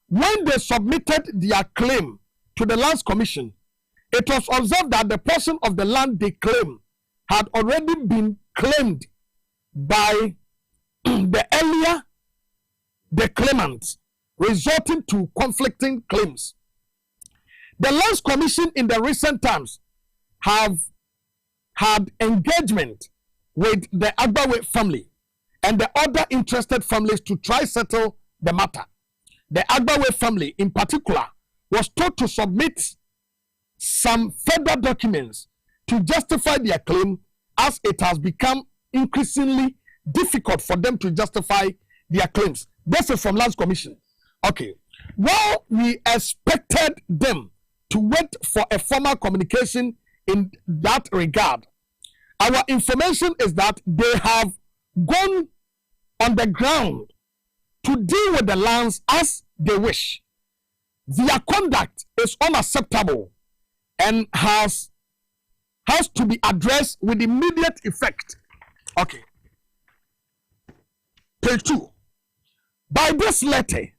When they submitted their claim to the Lands Commission, it was observed that the portion of the land they claimed had already been claimed by the earlier the claimants, resulting to conflicting claims. The Lands Commission in the recent times have had engagement with the Agbawe family and the other interested families to try settle the matter. The Agbawe family in particular was told to submit some further documents to justify their claim, as it has become increasingly difficult for them to justify their claims. This is from Lands Commission. Okay. While we expected them to wait for a formal communication in that regard, our information is that they have gone on the ground to deal with the lands as they wish. Their conduct is unacceptable and has to be addressed with immediate effect. Okay. Page 2. By this letter,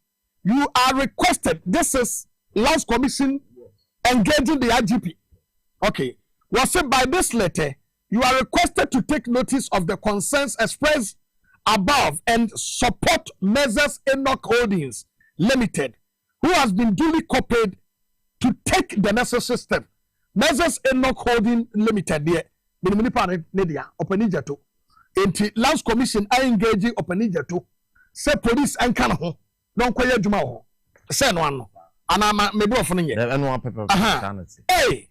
you are requested, this is Lands Commission engaging the IGP. Okay. Was said by this letter, you are requested to take notice of the concerns expressed above and support Measures Enoch Holdings Limited, who has been duly copied to take the necessary step. Measures Enoch Holding Limited, there, Nedia, Openijato. Into Lands Commission, I engage Openijato. Say police and Kanaho, don't quite Jumao. Say no one. And I'm maybe offering it. A.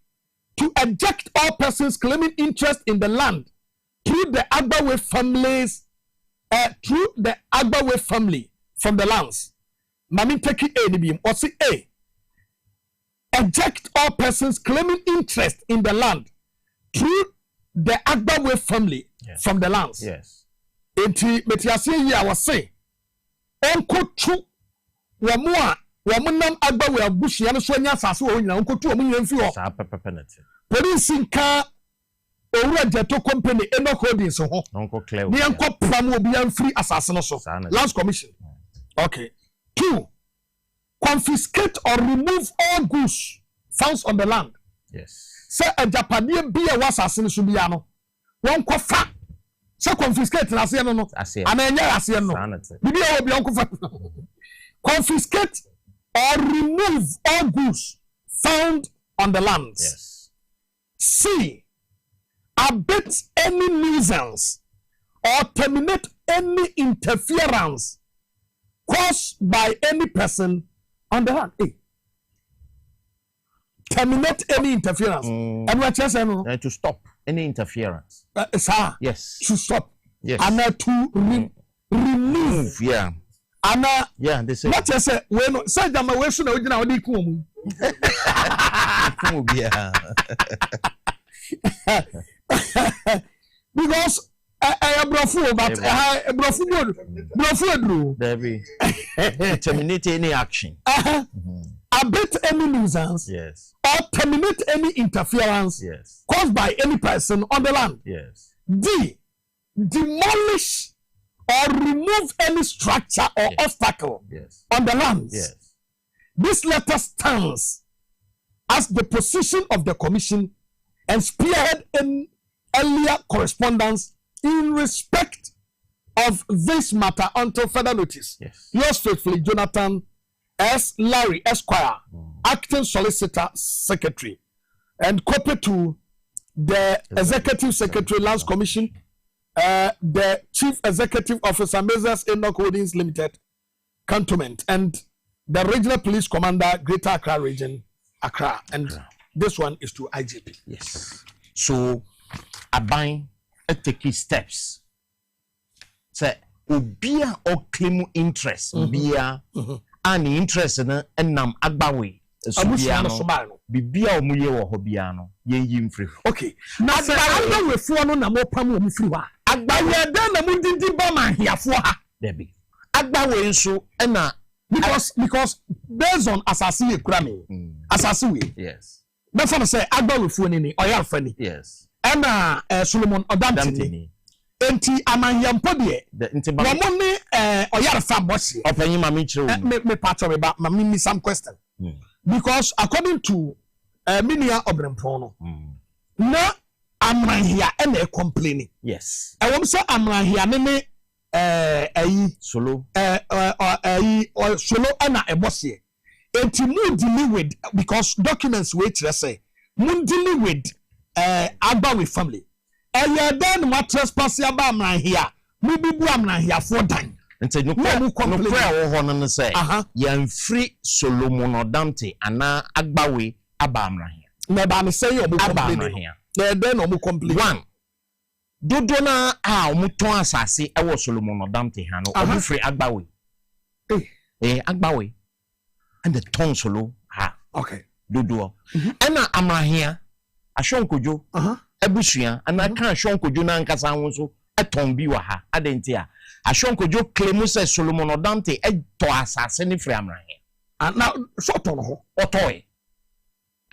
To eject all persons claiming interest in the land through the Agbawe families, through the Agbawe family from the lands. Mami take it or say A. Eject all persons claiming interest in the land through the Agbawe family from the lands. Yes. Enti metiase ya wase onkotu wamua wamunam Agbawe abushia no so anya asase wo nyina onkotu omunye mfi ho. Sa pepepenity. Police nka owura jeto company Enoch Holdings ho. Onko clear. Ni enko pram obi am free asase no so. Lands Commission. Okay. 2. Confiscate or remove all goods found on the land. Yes. Say a Japanese beer was assassinated Subiano. One cofa. Say confiscate na say no no. And enya say no. Bibi e obi onko confiscate or remove all goods found on the lands. Yes. C. Abate any nuisance or terminate any interference caused by any person on the land. A. Terminate any interference. And what you say no? To stop any interference. Sir. Yes. To stop. Yes. And to remove. Yeah. And yeah, they say. What you say? When say that my way should have been odi kum. Because I brofu, but I brofu. Debbie. Terminate any action. Abate any nuisance. Yes. Or terminate any interference. Yes. Caused by any person on the land. Yes. D. Demolish or remove any structure or obstacle on the lands. Yes. This letter stands as the position of the commission and spearhead in earlier correspondence in respect of this matter until further notice. Yes. Yours faithfully, Jonathan S. Larry Esquire, Acting Solicitor Secretary, and copy to the Executive Secretary, Lands Commission, the Chief Executive Officer, Measures Enoch Holdings Limited, Cantonment, and the Regional Police Commander, Greater Accra Region, Accra. And this one is to IGP. Yes. So, Aban take steps. Say, Obia or claim interest, Obia ani interest na enam agbawe abusua no so ba no bibia omuye wo ho bia no yenyi mfiri okay na agbawefoɔ no na mo pam wo mfiri wa agbawe da na mo didi ba ma hiafoɔ ha debi agbawe nso na because based on asase we kura me asase we yes be for say agbawefoɔ ni oyarfa ni yes na Solomon Odamtini enti amanyampo de wo mo ni oyarfa bosse opanyi ma me kire me part of ba ma me some question because according to minia obrempon no na amranhia na e complaining yes e wo say amranhia ne ayi solo solo na e bosse enti mu deal with because documents we tire say mu deal with Agbawe family then what trespass aba amranhia mu bibu amranhia for dan nti no prayer wo ho no say yan free Solomon Odamte ana Agbawe aba amranhia na ba me say omu complain then omu complain one dodo na omu ton asase e wo Solomon Odamte ha no omu free Agbawe Agbawe and the ton solo ha okay dodo ena amranhia ashonkojo abusua ana kan ashonkojo na nkasa ho so eton bi wa ha adenti a ashonkojo claim say Solomon Odamte eto asase ne free amranhia na so to no ho otoy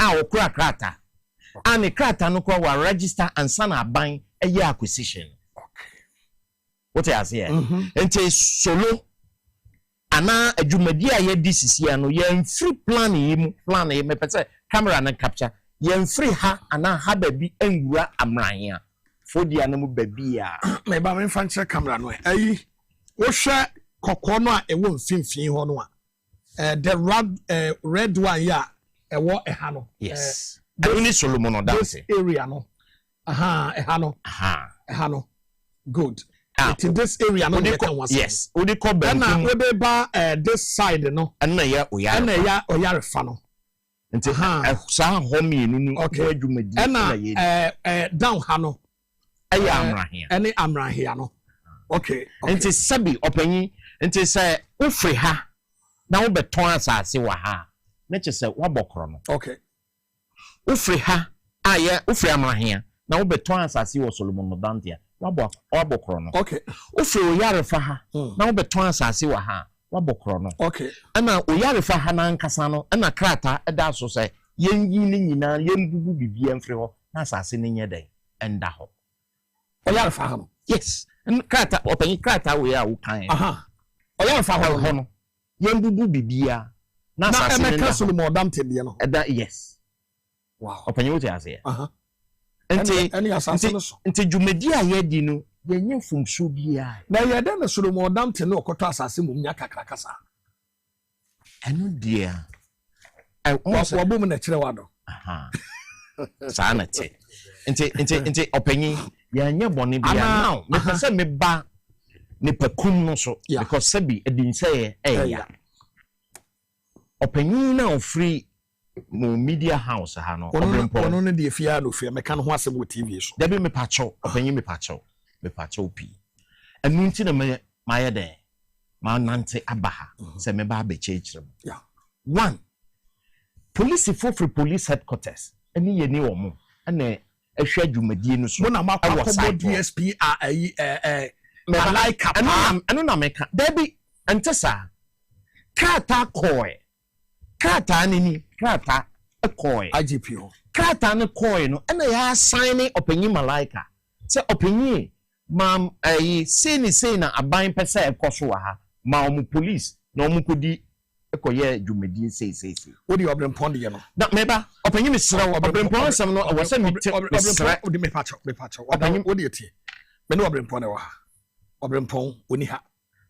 okura krata and krata no ko wa register and sana aban eye acquisition okay what you say enti solo ana adwumadi a ye di sisia no ye free plan yi me pese camera na capture ye free ha ana ha ba bi anwura amranhia fodia na mu ba bi a me ba me fan check camera no ayi wo hwe kokko no a ewo mfimfin ho no a the red one ya ewo eha no yes only Solomon Odamte this area no eha no good in this area no yes odi ko ben na we be ba this side no na ya oyarefa no nti sa ho mienu nu adwumadi na down ha no aya amranhia ene amranhia no okay nti sabi opanyi nti say ufri ha na wo beton asase wa ha na che say wabokro no okay ufri ha aye ufri amranhia na wo beton asase wo Solomon Odamte wabokro no okay ufri oyarefa ha na wo beton asase wa ha wabokro no okay ana oyarefa ha na nkasa no ana krata eda so say yenyi ni nyina yembubu bibia mfri ho na asase ni nye den enda ho oyarefa ha no yes krata opanyi krata we a wo kan oyarefa ha no yembubu bibia na asase ni na Solomon Odamte de no eda yes wow opanyi wo ti ase enti enti dwumadi a ye di no yenye fumso bia na ye de na Solomon Odamte no okoto asase mum nya kakrakasa eno dia wabom na kire wado sa na te enti opanyi yenye bone bia now me pese me ba ne pakum no so because sabi edin say ya opanyi na free mo media house ha no ono ne de fia no fia me kan ho asem wo TV so da bi me pacho opanyi me pacho pi anu nti na me maye den ma nante abaha se me ba be chechirem one police for police headquarters ani ye ni wo mo na ehwa dwumadie no so na makwa DSP like anu na meka da bi entesa krata koi krata nini krata koi IGP ho krata ne koi no na ya sign opanyi malaika se opanyi mam say na aban pese ekoso wa ha ma omu police na omu kodi ekoye dwumadi say wo di obrempon de no na meba opanyi me sra wo obrempon sam no wo se me sra wo di me pacho opanyi wo di etie me no obrempon de wa ha obrempon oni ha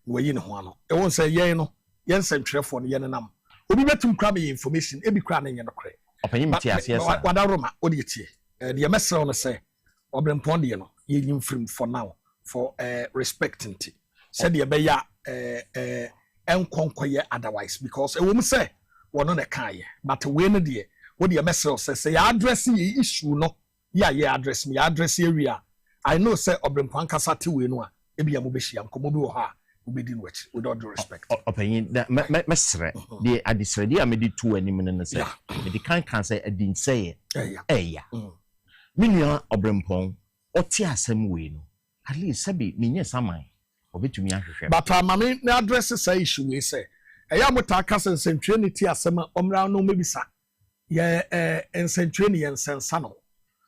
wo yi ne ho ano e won say yen no yen sentwerefo no yen nam obi betum kra me information ebi kra na yen no kre opanyi me tie ase esa wada roma wo di etie de mesra no say obrempon de no yen from for now for respecting it said ye be ya enkonkoye otherwise because e wo mu say wono na kan ye but we no de wo de mesel say ya address ye issue no ya address me address area I know say obrempon kasa te we no a e bia mo be hia nkomo bi wo ha ubedi no with all due respect. Opinion that mesre the adisredi a mede tu anim no say me kan say adin say ya me nua obrempon oti asem we no at least sabi me nye saman obetumi ahwehwe but mama na address say issue we say eya mota ka sentwe ne ti asem omra no mebisa ye ensentwe ne yensensa no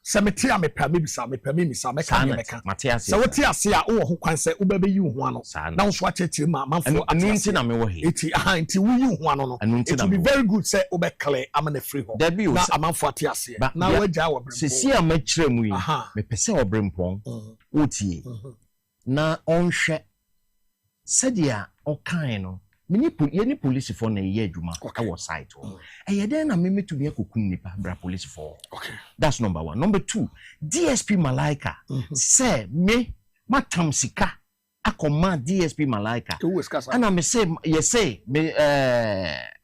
se meti a mepa mebisa mepa mebisa meka ne meka se woti ase a wo ho kwan se ubebe yi ho ano na so acheche ma manfo anunti na me wo he eti anti wo yi ho ano no it will be very good say ube clear amana free ho na amanfo ate ase na waja wo brempo se si a mekire mu yi me pese obrempon wotie na onhwe sadia okan no Many police for na ye adwuma our site e den na memetu me kokum nipa bra police for okay that's number 1. Number 2, DSP Malaika say me matam sika akoma DSP Malaika ana me say yes say me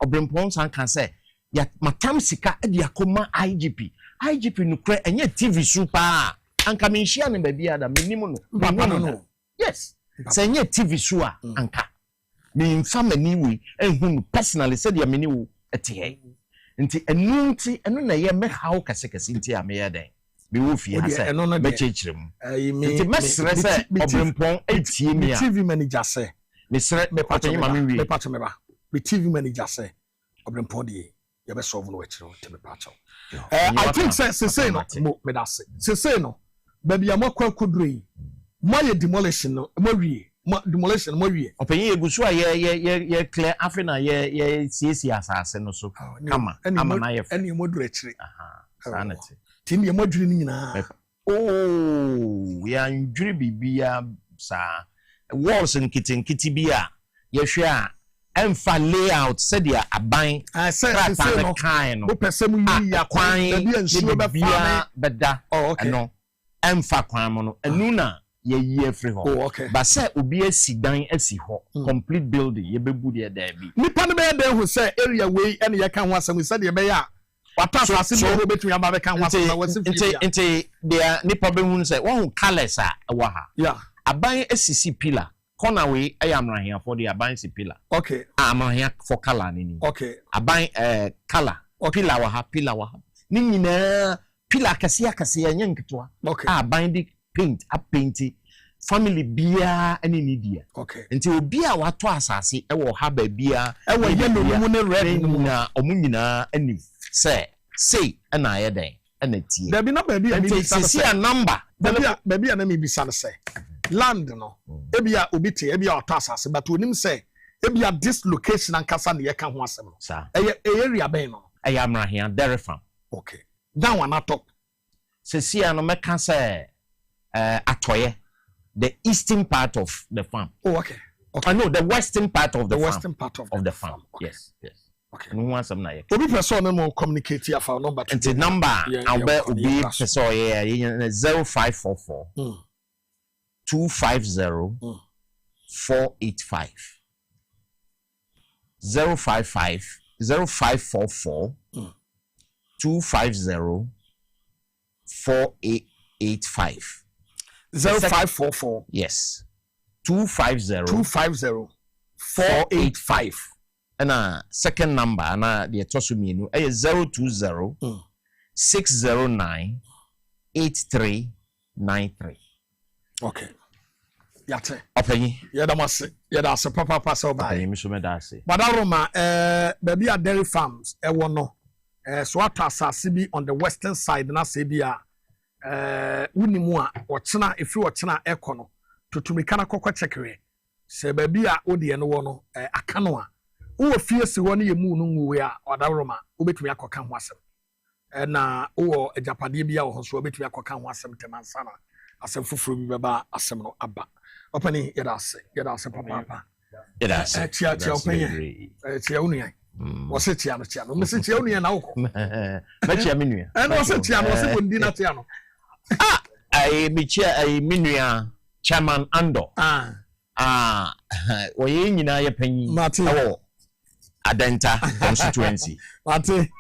obrempon san kan say ya matam sika e dia akoma IGP no kra enye TV super anka me hia ne ba bia da minimum no yes say enye TV su a anka me family we ehun personally said ya meni wo ete nti enu na ye me how kase nti a me ya den me wo fi ase me chechire mu nti mesre se obrempon etie me a TV manager say mesre me pato nyima me wi me pato me ba me TV manager say obrempon de ye be solve no we chire te me pato I think say no me da say no baby amakwa kodroi mo ye demolition no mo wie demolition mo wie openye egusu a ye clear afina ye CC asase no so kama ama na ye eni mo dure chire sanity tim ye mo dure ni nyina ya ndwiri bibia sa walls nkiti bia ye hwe a emfa layout said ya aban say no kind no bo pesem yi ya kwan bia nsuo be fa beda no emfa kwan mo no enu na ye free ho but say obi asidan asi ho complete building ye bebu de there bi nipa ne be dey hu say area we ene ye kan ho asem say de be ya wata asase be betu ya ba be kan ho asem na wasi fi nti de nipa be hu say won colors a wa ha aban asisi pillar corner we ayamra here for the aban si pillar okay amra here for color ni okay aban color pillar wa ha ni nyina pillar kase ya nyanketwa aban di paint a painti family bia any media okay nti obi a wato asase e wo ha ba bia e wo yellow mu ne red mu na omunyina ani say na ye den na tie da bi na ba bia ni say a number ba bia na me bisa no say land no e bia obi te e bia wato asase but onim say e bia this location ankasa na ye ka ho asem no e area ben no e ya mra here dairy farm okay that one atop say no me kan say Atoye, the eastern part of the farm. Oh, okay. I know the western part of the farm. Western part of the farm. Okay. Yes. Okay. No one some na ye. Obi person no more communicate here for number. And the number I'll be obi person 0544 250 485 0544 250 4885 0544 yes 250 485 and second number and the tosuminu 020 609 8393 okay yate openyi yada se papa so ba openyi so me da se badaroma baby a dairy farms e wono so atasa bi on the western side na se bia unimu a ochena efi ochena ekono totumika na kokko chekere se baby a odi eno wo no aka no a wo fie si wo ne yemu no nwuwe a odaroma obetumi akoka ho asem na wo ajapade bia wo so obetumi akoka ho asem temansana asem fufuro bi beba asem no aba opani yeda ase papa yeda ase tia opani tia unuan wose tia no mesi tia unuan na woko ma tia menua no wose tia no wose bondi na tia no ai menua chairman Ando oye nyina ye panyi awo Adenta constituency mate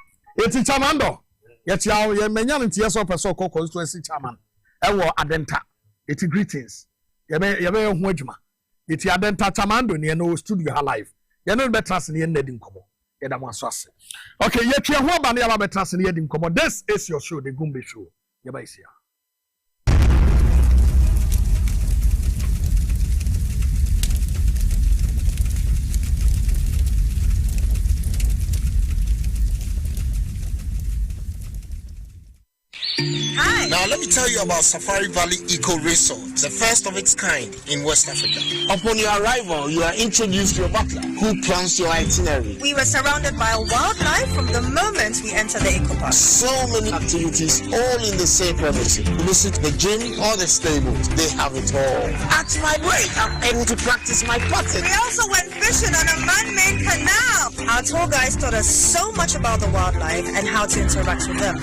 eti chairman Ando ye tia ye menya no tie so person constituency chairman ewo Adenta eti greetings ye be hu adwuma Iti adenta tamando ni no studio ha live. Ya no betra se ne nadi nkomo. Ya da mo aso ase. Okay, ye twa ho ba ne ya betra se ne yadi nkomo. This is your show, the Gumbe Show. Ya ba isia. Hi. Now let me tell you about Safari Valley Eco Resort, the first of its kind in West Africa. Upon your arrival, you are introduced to a butler who plans your itinerary. We were surrounded by wildlife from the moment we entered the eco park. So many activities, all in the same premises. Visit the gym or the stables, they have it all. At my break, I'm able to practice my putting. We also went fishing on a man-made canal. Our tour guides taught us so much about the wildlife and how to interact with them.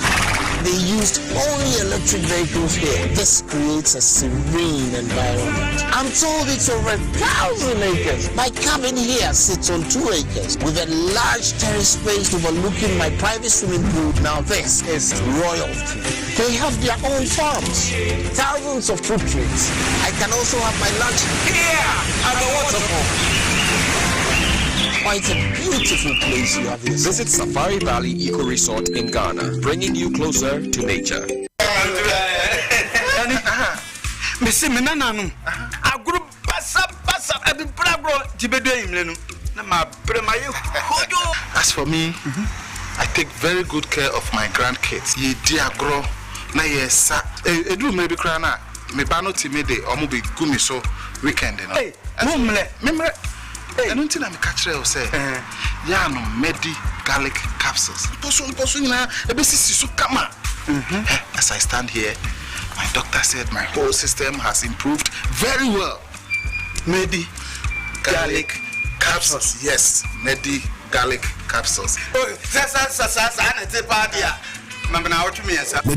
They used only electric vehicles here. This creates a serene environment. I'm told it's over 1,000 acres. My cabin here sits on 2 acres with a large terrace space overlooking my private swimming pool. Now this is royalty. They have their own farms, thousands of fruit trees. I can also have my lunch here at the waterfall. Quite a beautiful place you have here. Visit Safari Valley Eco Resort in Ghana, bringing you closer to nature. Missy Menanum, a group pass up at the Brabro, Tibedu, As for me, I take very good care of my grandkids. Ye dear grow, na yes, do maybe crana, me bano timide, or maybe gumiso weekend. Hey, memre. I don't think I'm a catcher or say, yeah, no medi garlic capsules. As I stand here, my doctor said my whole system has improved very well. Medi garlic capsules. Yes, medi garlic capsules.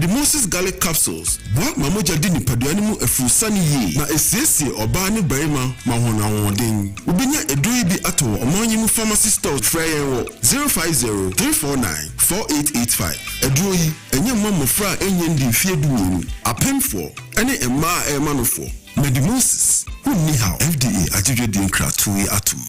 Moses garlic capsules. What Mamoja didn't paduanimu a full sunny ye. Na esese or bani brema, mahona wonding. Ubinya a druibi ato among you pharmacy stores. Frayer 050 349 4885. A druid, and your mama fra and yendi fear doing. A pen for any a ma a man for. Medimosis, who ni how FDA ajudge din kratui atum.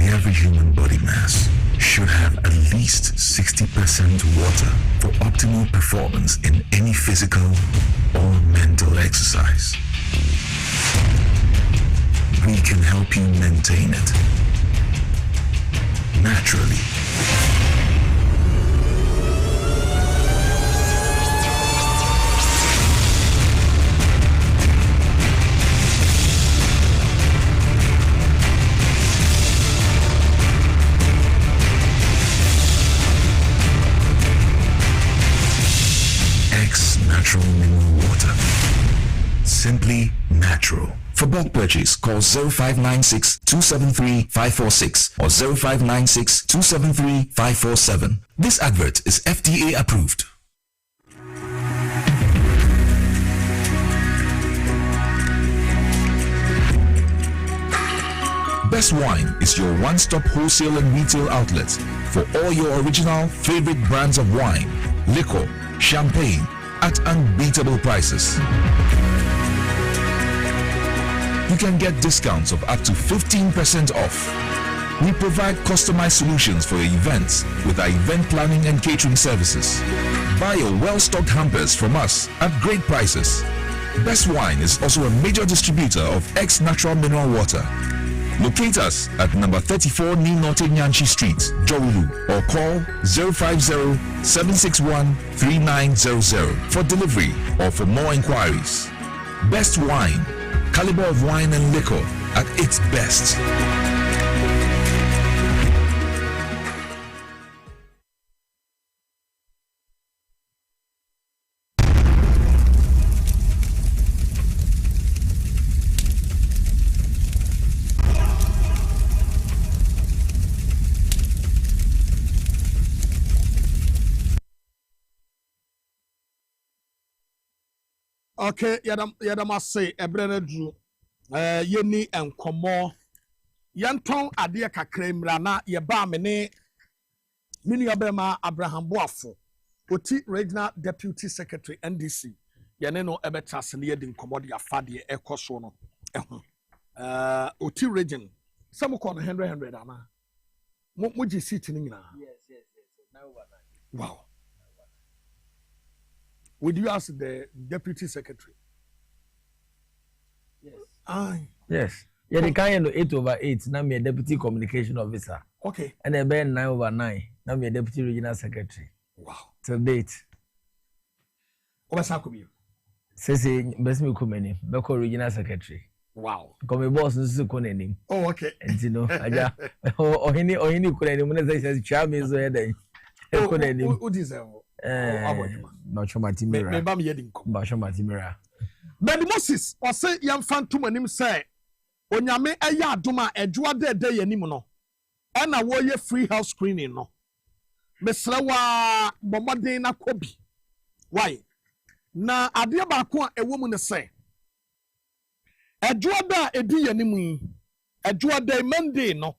Every human body mass should have at least 60% water for optimal performance in any physical or mental exercise. We can help you maintain it naturally. Natural mineral water. Simply natural. For bulk purchase, call 0596 273 546 or 0596 273 547. This advert is FDA approved. Best Wine is your one-stop wholesale and retail outlet for all your original favorite brands of wine, liquor, champagne, at unbeatable prices. You can get discounts of up to 15% off. We provide customized solutions for your events with our event planning and catering services. Buy your well-stocked hampers from us at great prices. Best Wine is also a major distributor of ex-natural mineral water. Locate us at number 34 Ninote Nyanchi Street, Jowulu, or call 050-761-3900 for delivery or for more inquiries. Best Wine, caliber of wine and liquor at its best. Okay, yadam say ebrene dru yeni enkomo yanton ade kakra mra na ye ba me ne Mini Abema Abraham Boafo, Oti Regional Deputy Secretary NDC. Yaneno Ebetas near the Commodity Fadi Ecosono. Oti Region. Some call 100 Anna. Muji sitting in. Yes. Wow. Would you ask the Deputy Secretary? Yes. Aye. Yes. Yeah, the kind of 8/8. Now me a deputy communication officer. Okay. And then 9/9. Now me a deputy regional secretary. Wow. To date. What's happening? Say best me come in. Beko regional secretary. Wow. Come boss nso ko nanim. Oh, okay. And you know, aja. Ohini ko nanim na say chairman so head. Ko nanim. Who deserve? No choma timira. Me ba me yedin ko. Ba choma timira. But Moses or say yam phantom anim say onyame eya adoma edwa de yanim no. E na wo ye free house screening no. Mesra wa bomoden na kobi. Why? Na ade ba ko a ewo mu ne say edwa da edi yanim yi. Edwa da Monday no.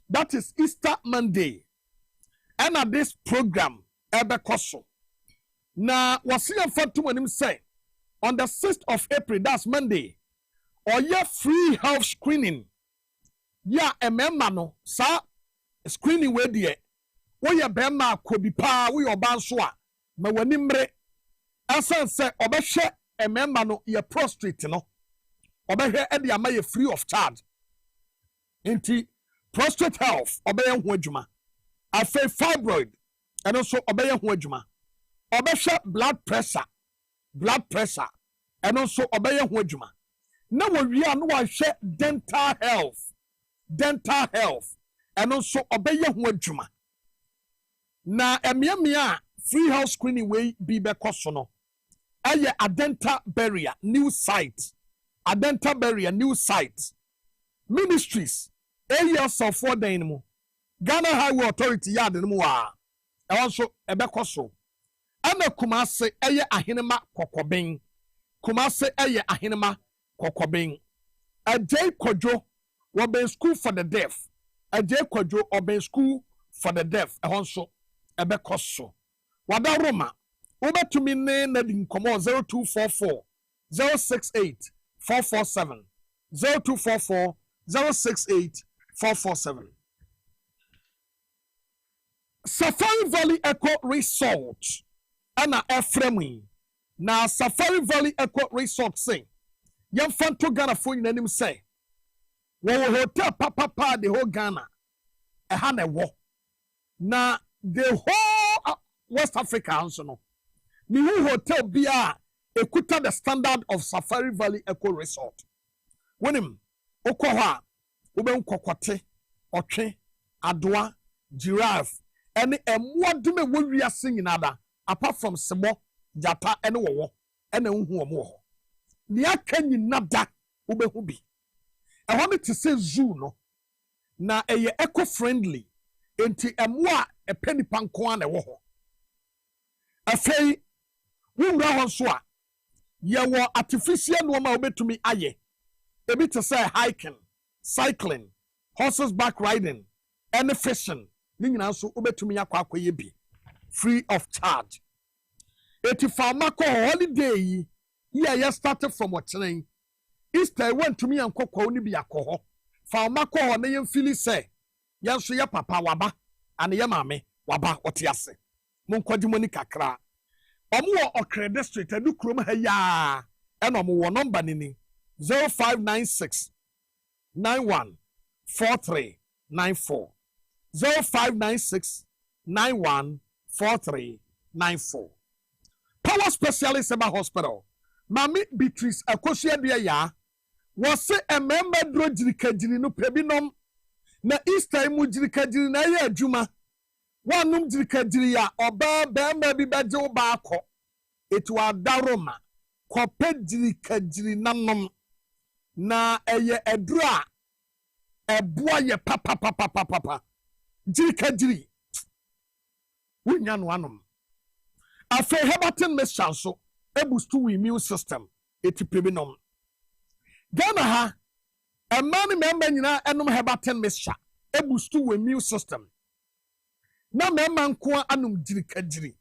That is Easter Monday. And this program ebe koso. Na wasi yam phantom anim say on the 6th of April, that's Monday, or your free health screening. Ya emema no, sa screening we die. Wo ye bema kobi pa, wo ye obansoa, ma wani mre. Asan se obehwe emema no ye prostrate no. Obehwe e de ama ye free of charge. Inti prostate health obeye ho adwuma. Afa fibroid, and also obeye ho adwuma. Obehwe blood pressure and also obey ho adwuma na we no wa hwe dental health and also obey ho adwuma na emiamia free house screening we be bekoso no aye adenta barrier new site ministries areas of for den mu Ghana Highway Authority yard no mu a also ebekoso ana Kumase eye ahenema kokoben Kumase eye ahenema kokoben Ajay Kojo oben school for the deaf Ajay Kojo oben school for the deaf ehonso ebekoso wada Roma obetumi ne na di nkomo 0244 068 447 0244 068 447 Safari Valley Eco Resort ana Efremi na Safari Valley Eco Resort say yam fanto Ghana fo nyinanim say wo hotel papa the whole Ghana ha na wo na the whole West Africa also no ni hotel bia ekuta the standard of Safari Valley Eco Resort wonim okwa oben kokote otwe adoa giraffe ene emwadume wo wiase nyinada apart from sebo jata ene wo ene hu omo ho ni aka nyinada ubehu bi ehon te se zoo no na eye eco friendly enti emwa epeni panko an ewo ho afei wumra ho so a ye wo artificial no ma obetumi aye ebi te say hiking cycling horseback riding and fishing ni nyina so obetumi yakwa akoye bi free of charge. 85 mako holiday ya started from what's Easter went to me and Kwahu ni bi yakoho. Fa mako ho na yemfili say yanso ya papa waba and ya mame waba otiase. Monkwadi moni kakra. Omo wo Okre district adu krom ha ya e no mo wo number ni 0596 91 4394 0596 91 4394 Power Specialist Eba Hospital Mami Beatrice Akosia dia ya wose ememba dro jirikajiri no pebinom na Easter mu jirikajiri na ya adwuma wanum jirikajiri ya oba bemba bi beje oba akọ etu adaroma kope jirikajiri nanom na eye edura eboa ye papa jirikajiri wunya no anom afa hebatin mixture so ebustu immune system etipebinom Ghana ha a man member nyina enom hebatin mixture ebustu immune system na mema nko anum dirikadiri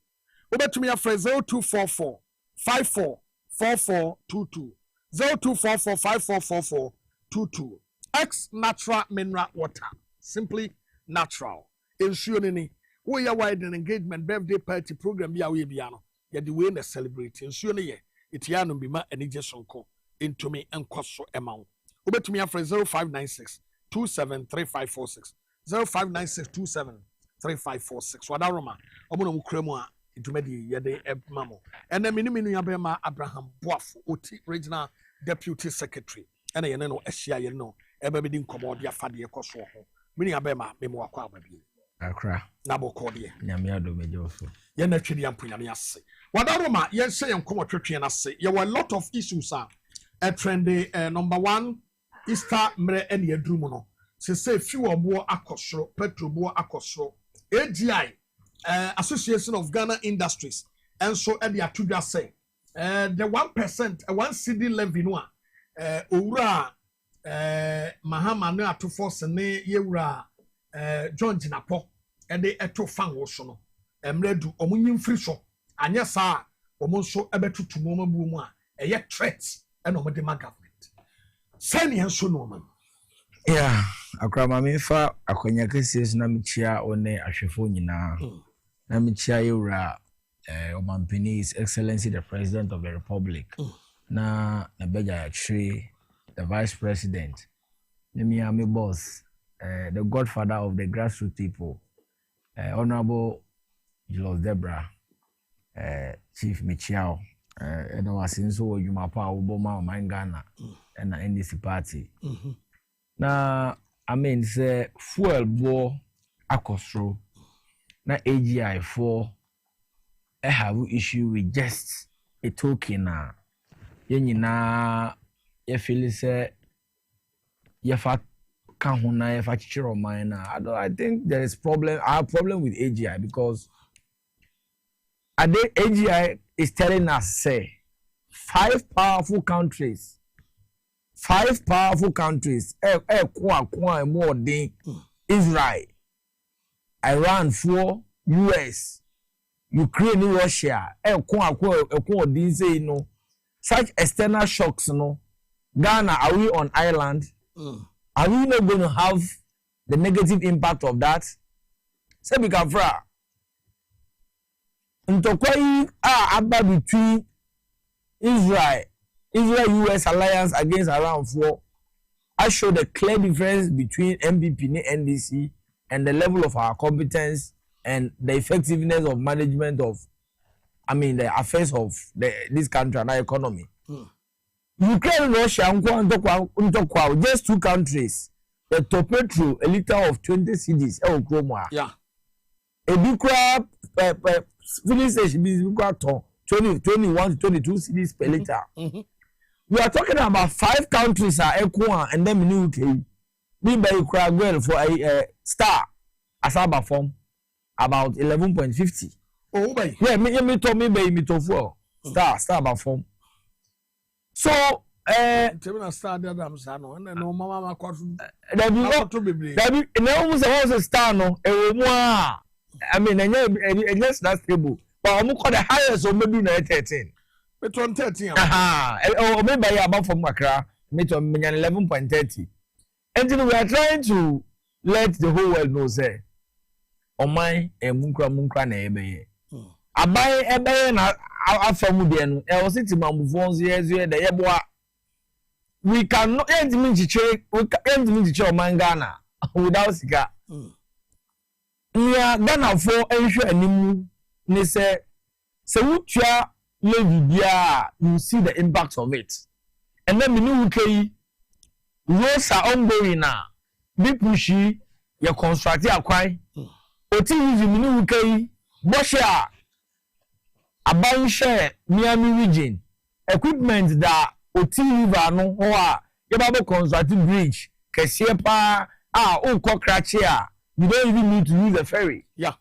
obetumi afre 0244 544422 0244544422 X natural mineral water, simply natural. Ensure ni we ya wide engagement birthday party program bi a we bia no ya the way na celebrate ensure ni ye itiano bi ma enije sonko into me enkoso emawo obetumi afre 0596 273546 0596273546 wadaroma omo no kremu a itumadi ye de mamo ena minu ya be ma Abraham Boafo oti regional deputy secretary ena ye no ehia ye no ebe bi din komodi afade ye koso ho mini ya be ma memo akwa ababi akra na boko de nyame ado mejoso ye na twedi ampo nyame ase wadaroma ye se ye nkomo twetwe na ase ye were a lot of issues a trend number 1 Easter mre ene adrumu no se few obo akosoro petrol bo akosoro AGI Association of Ghana Industries and so at the atudwa say the 1% 1 cedi levy no owura mahama no ato force ne yewura John Jinapo and they eto fan wo so no emredu omunyin free so anya sa omo so ebetutu mo mabu mu a eye threat and omo de ma government sani enso no man yeah akrama me fa akonya kesi na mechia one ahwefo nyina na mechia yewura omampani His Excellency the President of the Republic na beja tree the Vice President me boss the godfather of the grassroots people Honorable Julius Debra Chief Michiao and was in so you mapa Obama Mangana and the NDC party na I mean say fuel bo akosro na AGI for I have issue with just a token na ye feel say ye fa kan ho na ye fa chichiro man na I think there is our problem with AGI because AGI is telling us say 5 powerful countries kwa more than Israel, Iran, US, Ukraine, Russia, say no such external shocks no Ghana, are we on island? Are we not going to have the negative impact of that? Say because Ntokwai aba between Israel-US alliance against around 4. I show the clear difference between MPP and NDC and the level of our competence and the effectiveness of management of, the affairs of this country and our economy. Ukraine and Russia, just 2 countries. The top petrol, a liter of 20 cedis. Yeah. A big crab, filling station, 21 to 22 cedis per liter. We are talking about 5 countries are equal and then in UK. Be by Ukraine for a star Asaba form about 11.50. Oh, boy. Yeah, me to 4 star about form. So, star there and no mama a star no and yes that's stable. But I'm the highest or maybe 13. But on 13. Or maybe about from Accra, made on 11.30. And then we are trying to let the whole world know say, oh my, a munkra nebe. I buy a bay and I from the I was sitting on phones years the Yabwa. We cannot end me to check Mangana without Sika. We are Ghana for ensure any they say, so you see the impact of it. And then we know okay, roads are ongoing now. Be pushy, you construct your quite. Oti you know okay, Bosha, a bound share, Miami region, equipment that Oti River no or you have a constructed bridge, Kesiepa, Crachia. You don't even need to use a ferry. Yeah.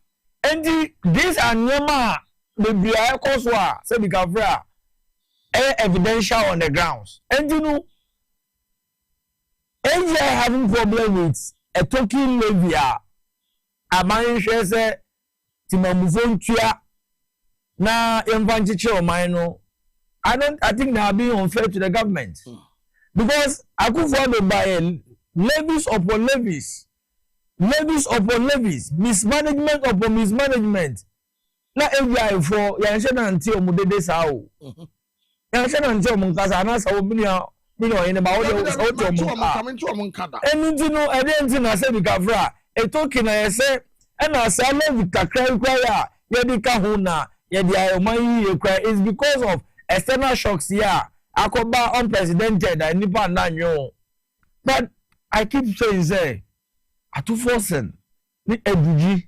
And these are Nema. The BIA Koswa, say because evidential on the grounds. And you know, AGI having problem with a token levy. A man says timamuvontua na yemvanchiche omaino. I think they are being unfair to the government. Because Akufo-Addo by levies upon levies, mismanagement upon mismanagement. Na AGI for yanshana until mudede sao. Yanshana until munkasa na sao binia ene ba ode munkada. Eni no I didn't say bikavra. E talking na yese na say levy kakra ya yedi ka ho na yedi ayoman yi ekra is because of external shocks here. Akoba unprecedented and nipa na nyo. But I keep saying say Atufosen ni Eduji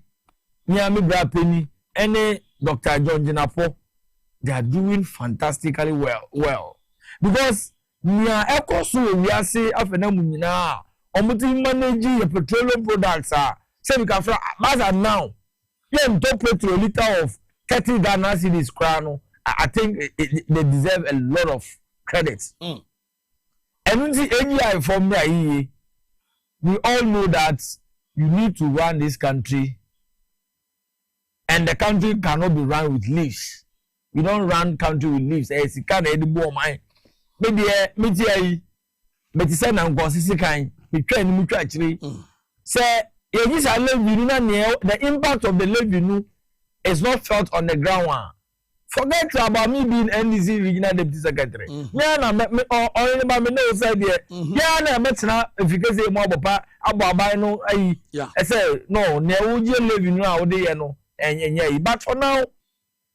ni Ami Brapeni and Dr. John Jinapo, they are doing fantastically well. Because nia eko so we are say afena munina omuti manage your petroleum products say we can from as now you top petrol liter of 30 Ghana cedis crown. I think they deserve a lot of credit. And the AGI from there, we all know that you need to run this country, and the country cannot be run with leaves. You don't run country with leaves. As you can't edible mine. Maybe say na ngosisi kan we try ni mutu actually. Say the impact of the levy is not felt on the ground one. Forget about me being NDC regional deputy secretary. Yeah, na me know said there. Yeah, na metina efficacy mo papa abai no ayi. I say no, na uji levy no a ode ye no enye. But for now,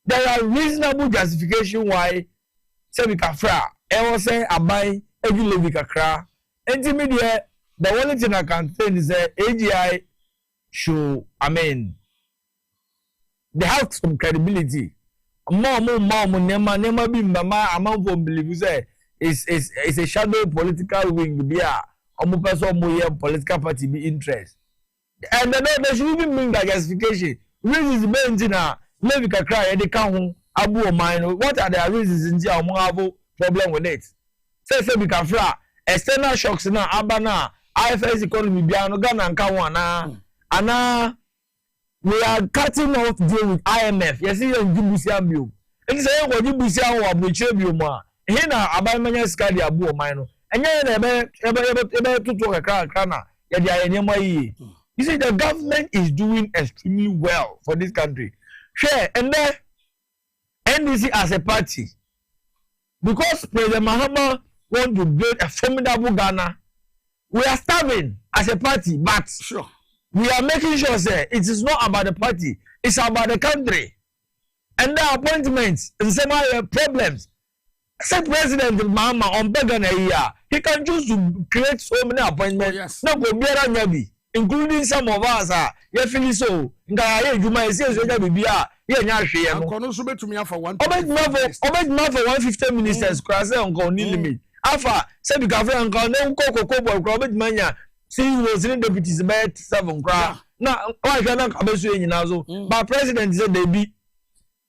there are reasonable justification why say we can fra. I was say abai eji levy kakra. Enti me there, the only thing I can say is that AGI should, they have some credibility. Mama nema bi mama amanfo believe say is a shadow political wing there. Omo person mo political party be interest. And they should even bring that justification. Reasons be na levy kakra e dey kan ho abu o man. What are the reasons nti omo have problem with it? Say we can fly external shocks na abana IFS economy bia no Ghana nka ho ana we are cutting off deal with IMF. Yes, you Jibusia bio. And say what Jibusia or Abuche ma. Here na abamanya skadi abu o man no. Enye na ebe tutu kana ya dia enyema yi. You see the government is doing extremely well for this country. Share and then NDC as a party, because President Mahama want to build a formidable Ghana, we are starving as a party, but sure. We are making sure say it is not about the party, it's about the country. And the appointments and some other problems. Say President Mahama on Begana here, he can choose to create so many appointments. No go biara nyabi, including some of us you feel so. Nga ye juma ese so ja bibia ye nya hwe ye no. Kono so betumi afa 150 ministers cross onko ni limit. Afa say bi ka fa onko na nkoko boy kro betumi anya. See, was in deputies about 7 crowd. Now, why cannot come to you? But President said they be.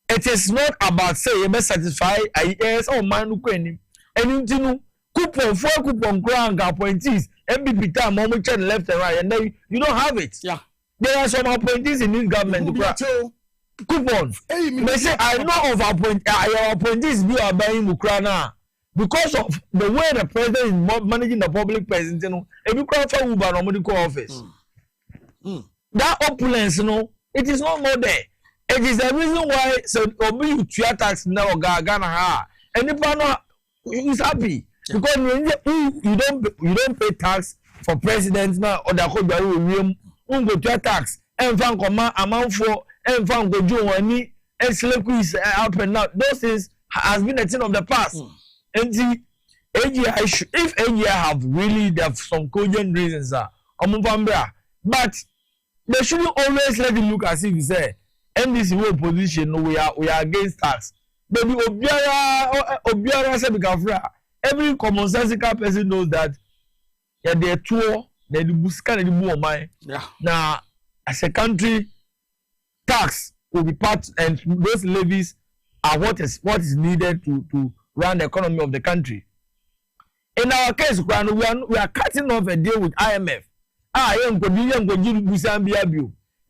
It is not about say you must satisfy IAS or man who can. And you coupon 4 coupon ground appointees, MBP time, moment left and right, and then you don't have it. Yeah, there are some appointees in this government. Coupon. They say I know of appointees we are buying Ukraine. Because of the way the president is managing the public presence, you know, if you call for Uber or medical office, that opulence, you know, it is not more there. It is the reason why so you treat tax now Ghana and the partner is happy because you don't pay tax for president now or the whole room go to tax and fan command amount for and fan go do any and slavery is up and now. Those things has been a thing of the past. And the AGI, if AGI have really some cogent reasons, but they shouldn't always let it look as if you say, and this whole position, we are against tax. But Obiara said, every common sensical person knows that they're tour, they do buscan and more mine. Now, as a country, tax will be part, and those levies are what is needed to run the economy of the country. In our case, we are cutting off a deal with IMF.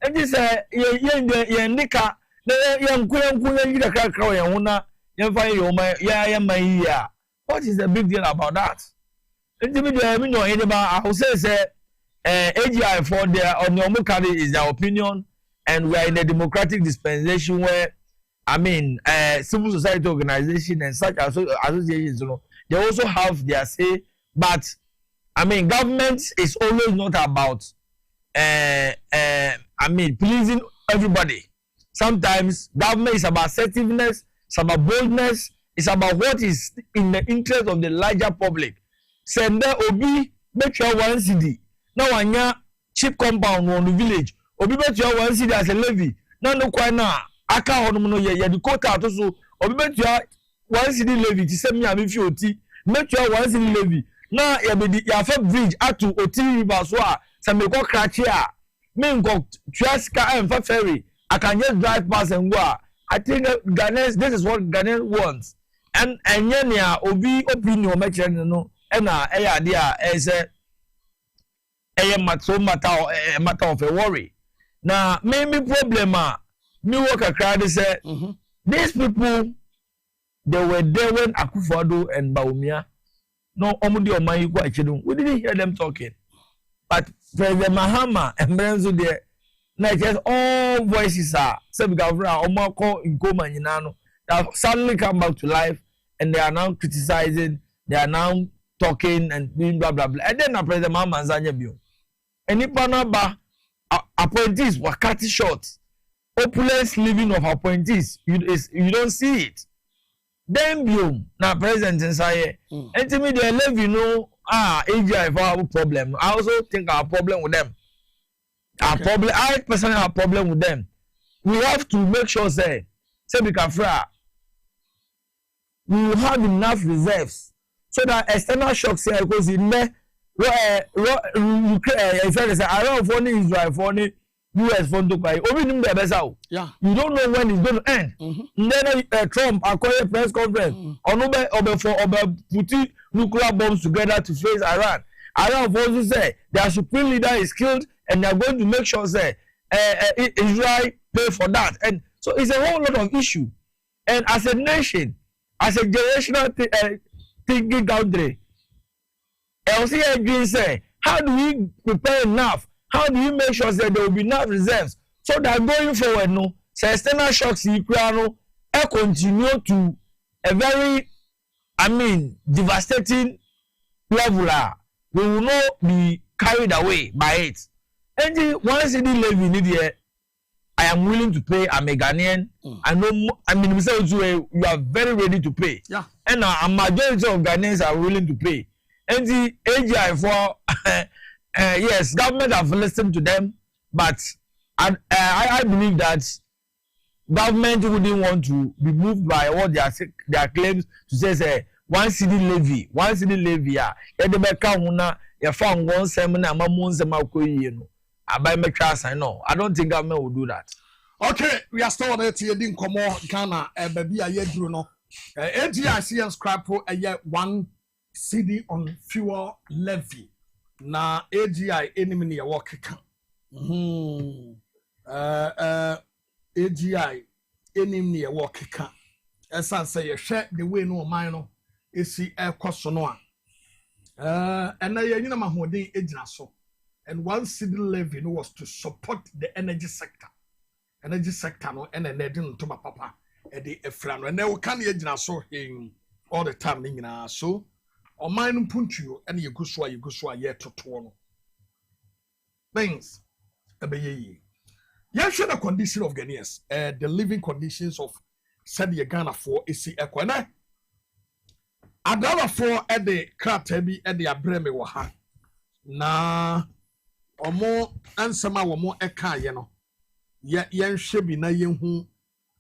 And this nika young crack what is the big deal about that? Individual, I will say, AGI for their on your is their opinion, and we are in a democratic dispensation where, I mean, civil society organization and such associations, you know, they also have their say, but I mean, government is always not about, I mean, pleasing everybody. Sometimes government is about assertiveness, it's about boldness, it's about what is in the interest of the larger public. Send Obi bet you one CD. Now one cheap compound on the village. Obi bet you one CD as a levy. Now no quite now. Aka honomono ye the quota to so. Obi bet you one CD levy. To send me a if you oti. Bet you one CD levy. Now ya be the ya bridge atu oti river so a. Some me go crash here. Me go traska and ferry. I can just drive past and go. I think Ghanaians, this is what Ghanaians wants. And yenya obi opinion make no na idea is a matter of a worry. Now maybe problem me work a crowd say these people they were there when Akufo-Addo and Bawumia no omudi oman you actually we didn't hear them talking, but President Mahama and Benzo there na just all voices are some governor omako in coma nyinano have suddenly come back to life and they are now criticizing, they are now talking and doing blah blah blah. And then President Mahama Zanya Bio. And if Banaba appointees were cut short, opulence living of appointees, you don't see it. Then Bio, now President Nsaye, and to me they love you know AGI for our problem. I also think our problem with them. Our problem, I personally have a problem with them. We have to make sure say we can fry. We will have enough reserves so that external shocks here because in there, Iran for Israel for US for Dubai. Yeah. You don't know when it's going to end. Then Trump acquired press conference or putting nuclear bombs together to face Iran. Iran also say their supreme leader is killed and they are going to make sure say Israel pay for that. And so it's a whole lot of issue. And as a nation, as a generational thinking country, LCA Green say, how do we prepare enough? How do you make sure that there will be enough reserves so that going forward, no, so external shocks in Ukraine continue to a very, I mean, devastating level. We will not be carried away by it. And once in the levy, I am willing to pay. I'm a Ghanaian. I know. I mean, you are very ready to pay. Yeah. And a majority of Ghanaians are willing to pay. And the AGI for yes, government have listened to them, but I believe that government wouldn't want to be moved by what their claims to say one city levy. Yeah, the back huna you found one seminar, mamun semakoyi. No, I don't think government will do that. Okay, we are still on it. You didn't come on Ghana, baby. I hear you know. AGIC and scrap for a year 1 CD on fuel levy. Na AGI enemy a walk can. AGI enemy a walk can. As I say, you share the way no minor. Is see air cost no. And I know my holding agent so. And one city levy was to support the energy sector. Energy sector no and then they didn't to my papa at the Efran. And they will come here so him all the time. So or mine punch you and you go so yet to one things. Yes, the condition of Ghanaians, the living conditions of said Ghana for is the equine. Adala for at the Kratebi at the Abreme Waha. Na or more ansama or more eka yeno. Yet yen shebi na yen who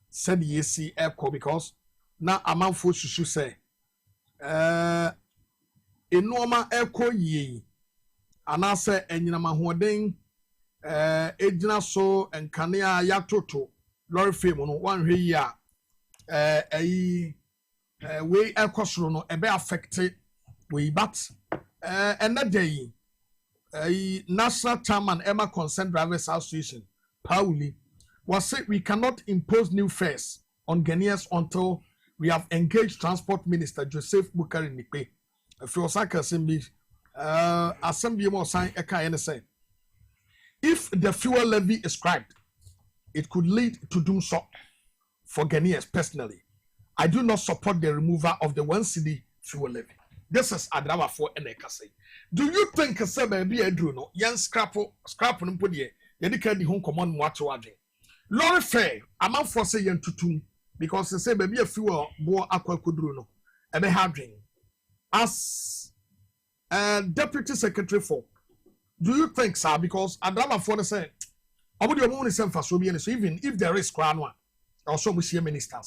said ye see echo because na a man for to say enorma echo ye and I say and yinama hoarding ejina so and kania yatoto lorry fame no one here we ekosoro no ebe affected we but and that day national chairman Emma Concerned Drivers Association Pauli was said we cannot impose new fares on Ghanaians until we have engaged Transport Minister Joseph Bukari Nikpe. If you assembly more sign say if the fuel levy is scrapped, it could lead to doom so for Ghanaians personally. I do not support the removal of the 1 cedi fuel levy. This is Adrawa for Enekase. Do you think a baby Edruno, young scrap and put ye, the home command water wagging? Lorry fair, a man for say yen tutum, because they say baby a fuel more aqua kudruno, and be having. As Deputy Secretary for, do you think, sir? Because Adrawa for the say, I would your own send for so even if there is crown one, also we see a minister.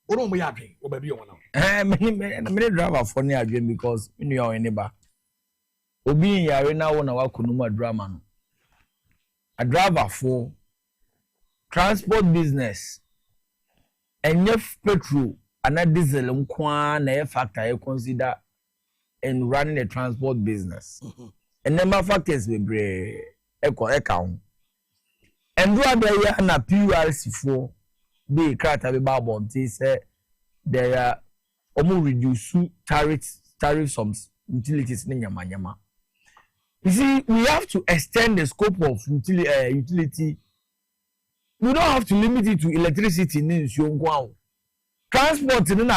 Odo mo yadwen o ba bi won na many driver for near adwen because you know your neighbor obi yare na won na wakonum drama no a driver for transport business enye petrol and diesel nkwa na e factor you consider in running a transport business and number factors we bre eka and do abia na PURC for the crata be babon say there are almost reduce tariffs some utilities in nyama. You see, we have to extend the scope of utility. We don't have to limit it to electricity in Kwahu. Transport in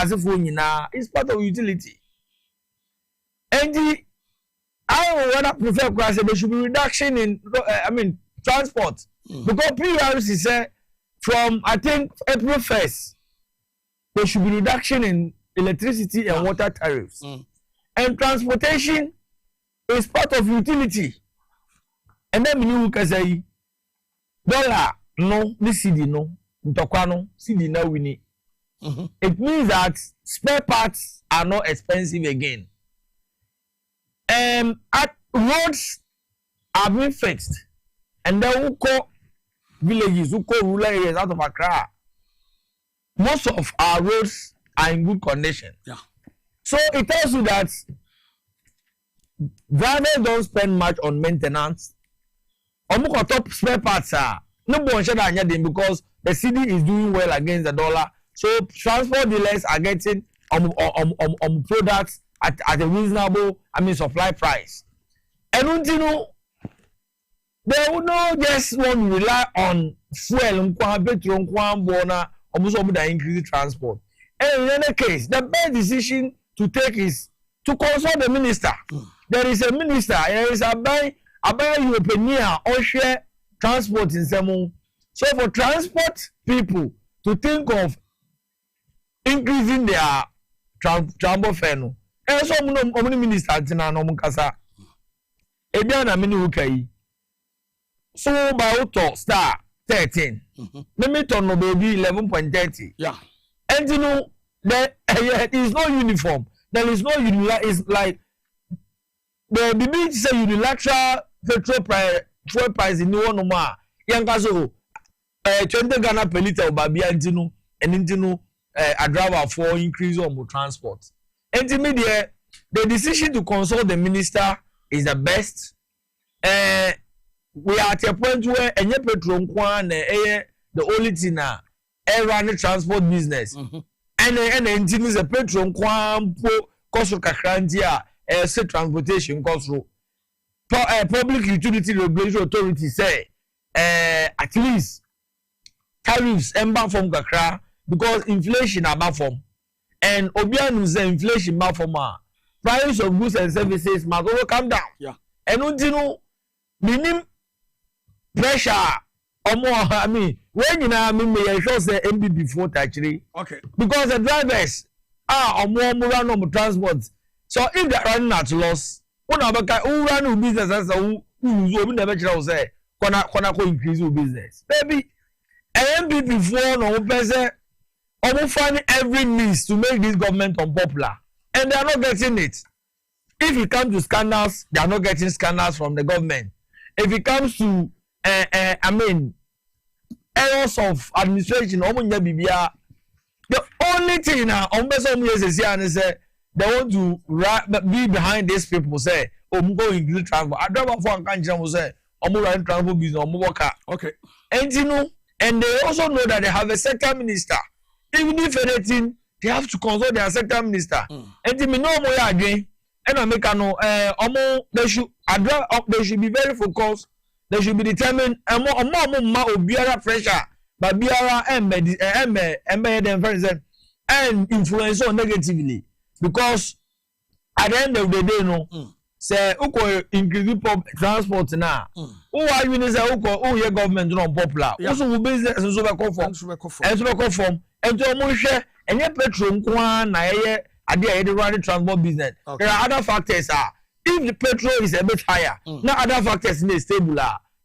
is part of utility. And I would prefer there should be reduction in transport because PURC said from I think April 1st, there should be reduction in electricity and water tariffs. And transportation is part of utility. And then you can say, dollar, no, this CD no, Ntokwano, CD no winning. It means that spare parts are not expensive again. Roads are being fixed. And then we call villages who call rural areas out of Accra. Most of our roads are in good condition. Yeah. So it tells you that drivers don't spend much on maintenance. Omuko top spare parts are no one should them because the city is doing well against the dollar. So transport dealers are getting products at a reasonable, supply price. And you know, they would not just want to rely on fuel, petrol, bona, almost increase transport. And in any case, the best decision to take is to consult the minister. There is a minister, there is a European or share transport in Semu. So for transport people to think of increasing their transport fare, and so many ministers in our Kasa. Ebiana mini ukai. So by auto star 13. Limit no baby 11.30. Yeah. And you know there is no uniform. There is no it's like the BB say unilateral petrol price in no more. Yanka so 20 Ghana per liter baby antino and intino a driver for increase on transport. And the decision to consult the minister is the best. We are at a point where any petrol the only thing now run the transport business. And engine is a petrol cost of kakrantia say transportation cost. Public Utility Regulation Authority say at least tariffs embark from kakra because inflation about from and obianu say inflation about from price of goods and services must over come down. Yeah. And you know minimum pressure or more. I mean, when you know, may sure say MB before actually. Okay. Because the drivers are more run on transport. So if they're running at loss, one of the who run business as who never say, gonna increase your business. Maybe MB before no person almost find every means to make this government unpopular, and they are not getting it. If it comes to scandals, they are not getting scandals from the government. If it comes to errors of administration, the only thing now, say they want to be behind these people. Say, "Oh, go increase transport." I drive for a country say, omo run transport business omo worker. Okay. And you know, and they also know that they have a sector minister. Even if anything, they have to consult their sector minister. And me know more again. And I make no they should be very focused. They should be determined. And more obiara pressure, but biara and influence on negatively because at the end of the day, no. Say uko increase public transport na who are you say uko your government no popular also we business so be conform and to mo hwe enye petrol nko na ye ade a ye run transport business. There are other factors if the petrol is a bit higher now other factors may stable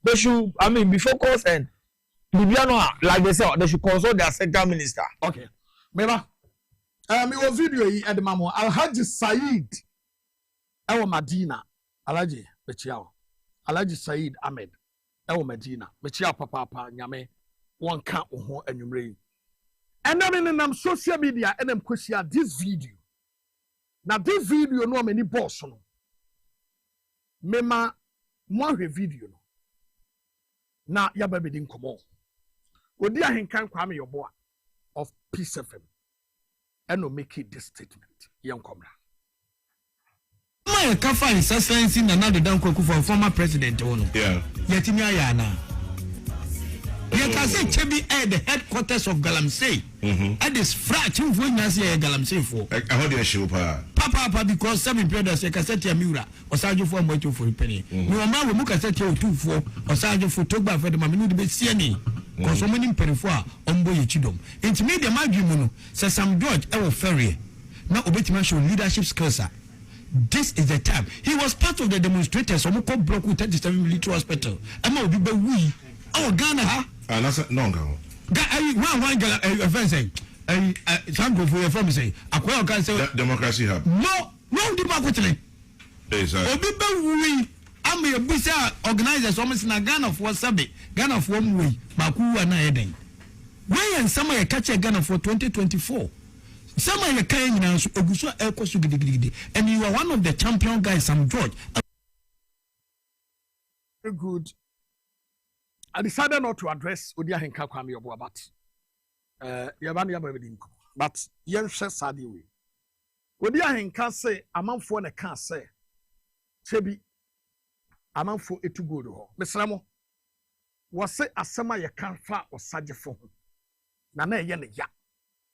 they should be focused and like they say they should consult their sector minister. Okay meba me o video yi edemamo Alhaji Said Ewo Madina, Alhaji Bechiao, Alhaji Said Ahmed, Ewo Medina, Bechiao Papa, Nyame, one can't own and you bring. And then in social media, and them question this video. Now, this video, no many boss, no. Mema, one video, no. Now, ya baby didn't come on. Would you have come your boy of Peace FM and no make it this statement, young comrade. My kafa is sentencing another down for former president ono. Yeah. Yetimi ayana. You can say Chebi at the headquarters of Galamsey. At this frat you for Nasi Galamsey for. I hold your shoe Papa because some brothers can set your mura or Sergeant for motor for a penny. No man will look at set you 2 for or Sergeant for Toba for the Maminu de Bessiani. Because so many perifoa on boy chidom. It's made the Magimuno says some George Ewo Ferry. Now Obetiman show leadership skills. This is the time. He was part of the demonstrators. Some called block with 37 military hospital. I'm not be we. Oh, Ghana. That's no go. One Ghana saying. Some go for your family say. I can say democracy hub. No democracy. Exactly. We. I'm a bizarre organizers. Almost in a Ghana for Sabi. Ghana for one way. Baku and Eden. Why and some catch a Ghana for 2024. Some are the kind and you are one of the champion guys, Sam George. Very good. I decided not to address Odia Henka Kwame Obo, but yen says Sadi way. Odia Henka say a man for a can say Chebi a man for it to go to her. Mr. Ramo was say a summer ya can't far or Saja for him. Nana yen ya.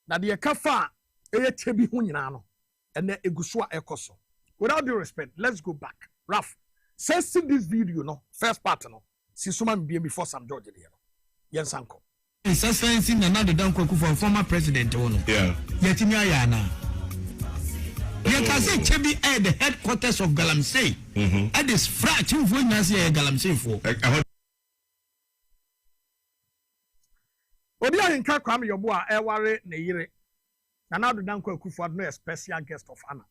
Now the Kafa. And then Egusua Ekoso. Without due respect, let's go back. Raf, say see this video, no first part, no. See someone be before some George here. Yes, uncle. It's sentencing another down for former president. Yeah. Yetimi ayana. You can say Chebi at the headquarters of Galamsey. At this frat you for Nasi Galamsey for. Odia Hinka Kwame Yobua Eware Neyire. Now the Danko Kuford no special guest of honor.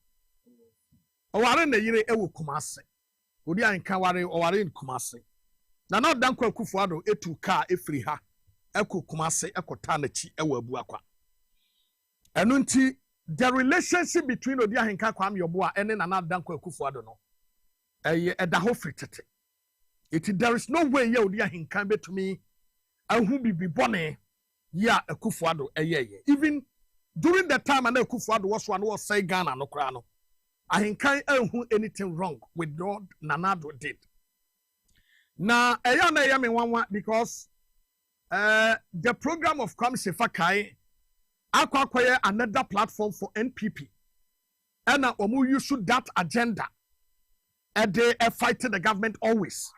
Oware Neyire Ewu Kumase. Odia Hinka Ware Oware in Kumase. Now Danko Kuford etu car efri ha. Eko Kumase Eko Tanechi Ewu Buakwa. Enunti the relationship between Odia Hinka Kwame Yobua and Nana Danko Kuford no. Edaho fritete. There is no way ye Odia Hinka be to me. And who be born ya Akufo-Addo even during the time and Akufo-Addo was say Ghana no krano ahinkan who anything wrong with what Nana-Addo did na eya na eya me wanwa because the program of Kwame Fakai akwakoye another platform for NPP and omu use that agenda and they fighting the government always.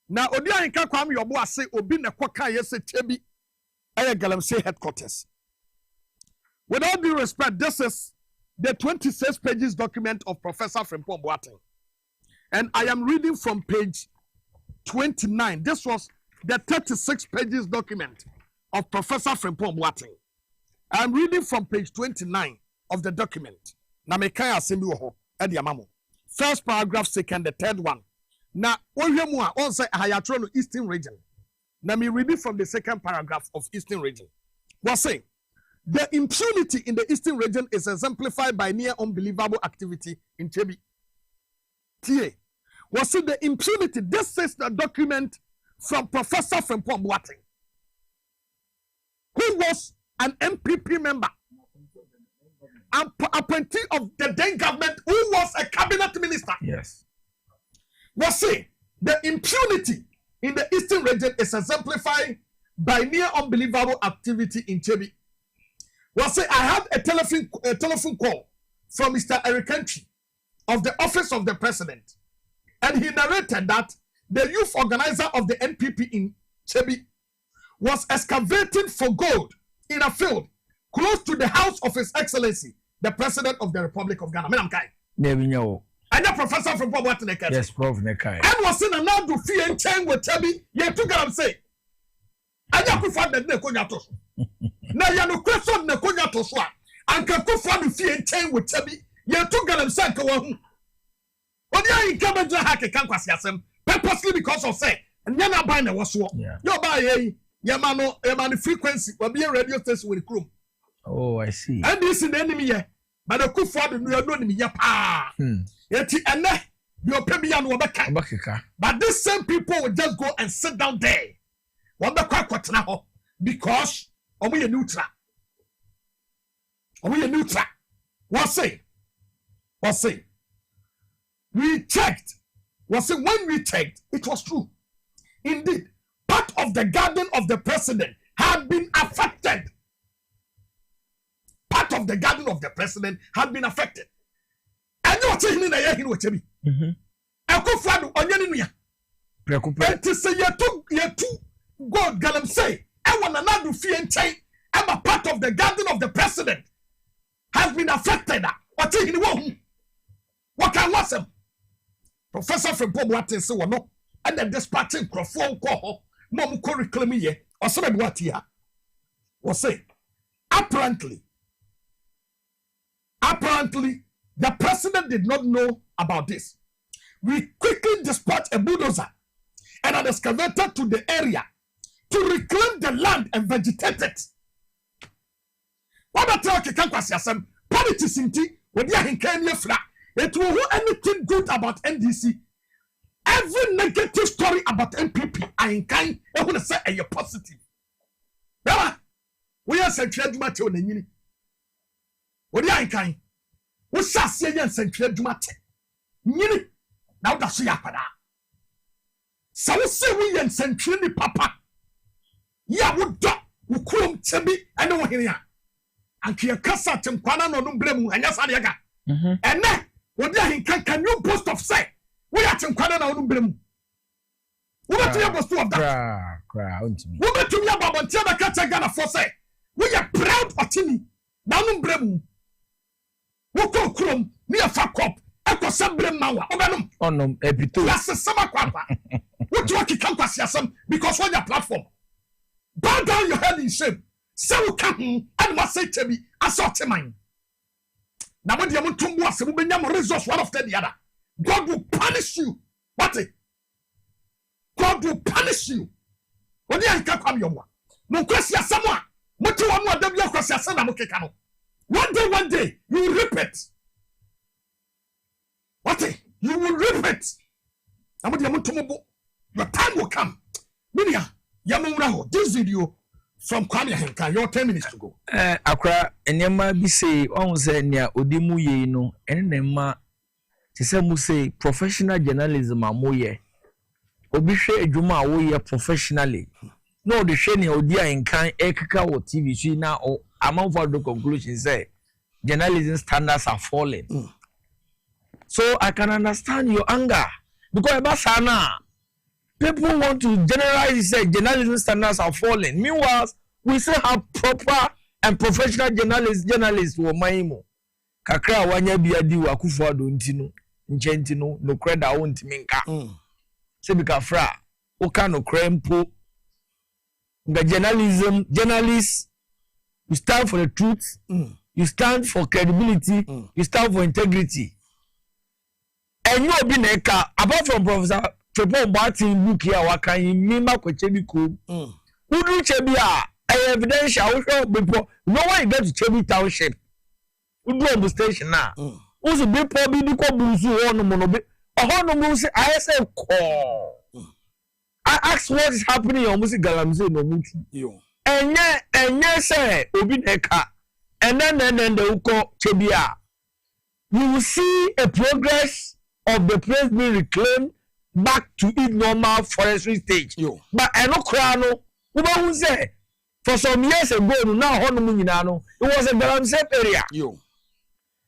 Now, Odia Hinka Kwame Yobua say Obi ne kwaka yese Chebi aya Galamsey headquarters. With all due respect, this is the 26 pages document of Professor Frimpong Boateng. And I am reading from page 29. This was the 36 pages document of Professor Frimpong Boateng. I am reading from page 29 of the document. Na mekaya asembi wo ho e dia mamo. First paragraph, second, the third one. Now, on say Hayatron Eastern region. Now, me read it from the second paragraph of Eastern region. Was saying the impunity in the Eastern region is exemplified by near unbelievable activity in Chebi. TA. Was it the impunity? This is the document from Professor Frimpong Boateng, who was an MPP member, and appointee of the then government, who was a cabinet minister. Yes. Was it the impunity in the Eastern region is exemplified by near unbelievable activity in Chebi. Was it? I had a telephone call from Mr. Eric Kentry of the office of the president, and he narrated that the youth organizer of the NPP in Chebi was excavating for gold in a field close to the house of His Excellency, the President of the Republic of Ghana. And the professor from Bob Watneka. Yes, Prof. Nekai. And was in another fee and chain with Chebi, you took him say. And you could find the Nekonyatos. Now you no question Nekonyatos, and can go for the fee and chain with Chebi, you took him say, what you come and hack a campus, purposely because of say, and you're not buying the was what. You're buying a man frequency will be a radio station with crew. Oh, I see. And this is the enemy here. But the coup for the new anonymity, yet, and you're paying on Wabaka. But these same people will just go and sit down there. Wabaka now because we a neutral. We a neutral. What's say? We checked. Was it when we checked? It was true. Indeed, part of the garden of the president had been affected. Part of the garden of the president had been affected. And you are saying in a year, I go for the onion. And to say, you two God, Galam say, I want another fee and chain. I'm a part of the garden of the president has been affected. What taking the one? What can was him? Professor from Bob Watson say, no, and then dispatching Crawford call, Mom reclaim ye, or somebody what here was say, apparently, the president did not know about this. We quickly dispatched a bulldozer and an excavator to the area to reclaim the land and vegetate it. What about the politics in tea when you are in Kenya? It will do anything good about NDC. Every negative story about NPP, I in kind, I want to say are positive. Now, we are central Dumate on the Nini. What are you in kind? We shall see you central Dumate. Nini, now that's Yapada. So we say we and central Papa. Ya would do, who come Chebi, and no one here. And Kia Kassa Timquana no Numbremu, and Yasariaga. And now, what can you boast of say? We are Timquana no Numbremu. What are you boast of that? What are you about Tiaba Katagana for say? We are proud of Timmy, now Numbremu. Woko Krum, near Fakop, Echo Sabrem Mawa, Oganum. Oh no, Epitu. That's a summer quapa. What do you come to some because on your platform? Bow down your head in shame. So come and must say to me, I saw to mine. Now, when you want to was a resource one after the other, God will punish you. What? God will punish you. When you can't come your one. No question, someone. What you want to do? Question, one day, you will reap it. What? You will reap it. Now, when you want to move, your time will come. Minia. This video from Kwame Henka, your 10 minutes to go. Akra, enyama bi say, on say near Odimu ye no, and nema, Tisemu say professional journalism amoye. Obishe ejuma awoye professionally. No, the sheni odia in kind ekaka or TV, she now or among for the conclusion say journalism standards are falling. So I can understand your anger because Basana. People want to generalize say journalism standards are falling. Meanwhile, we still have proper and professional journalists who are maimo. Kakra wanya biadi wa kufuado ntino, nchentino, no creda won't minka. Sebika fra, oka no krempo. The journalists, you stand for the truth, you stand for credibility, you stand for integrity. And you have been apart from Professor Frimpong Boateng book here wakan yi mima ko Chebi ko udu Chebi evidential before no one get to Chebi township udu on station na usu before bi ko busu won mo no be I say call. I asked what is happening on Musi Galamse no Mutu. And yes, say Obi Neka. And then the Uko Chebia. You will see a progress of the place being reclaimed back to its normal forestry stage. But I know Krano, who say for some years ago, now Honomunano, it was a Galamse area.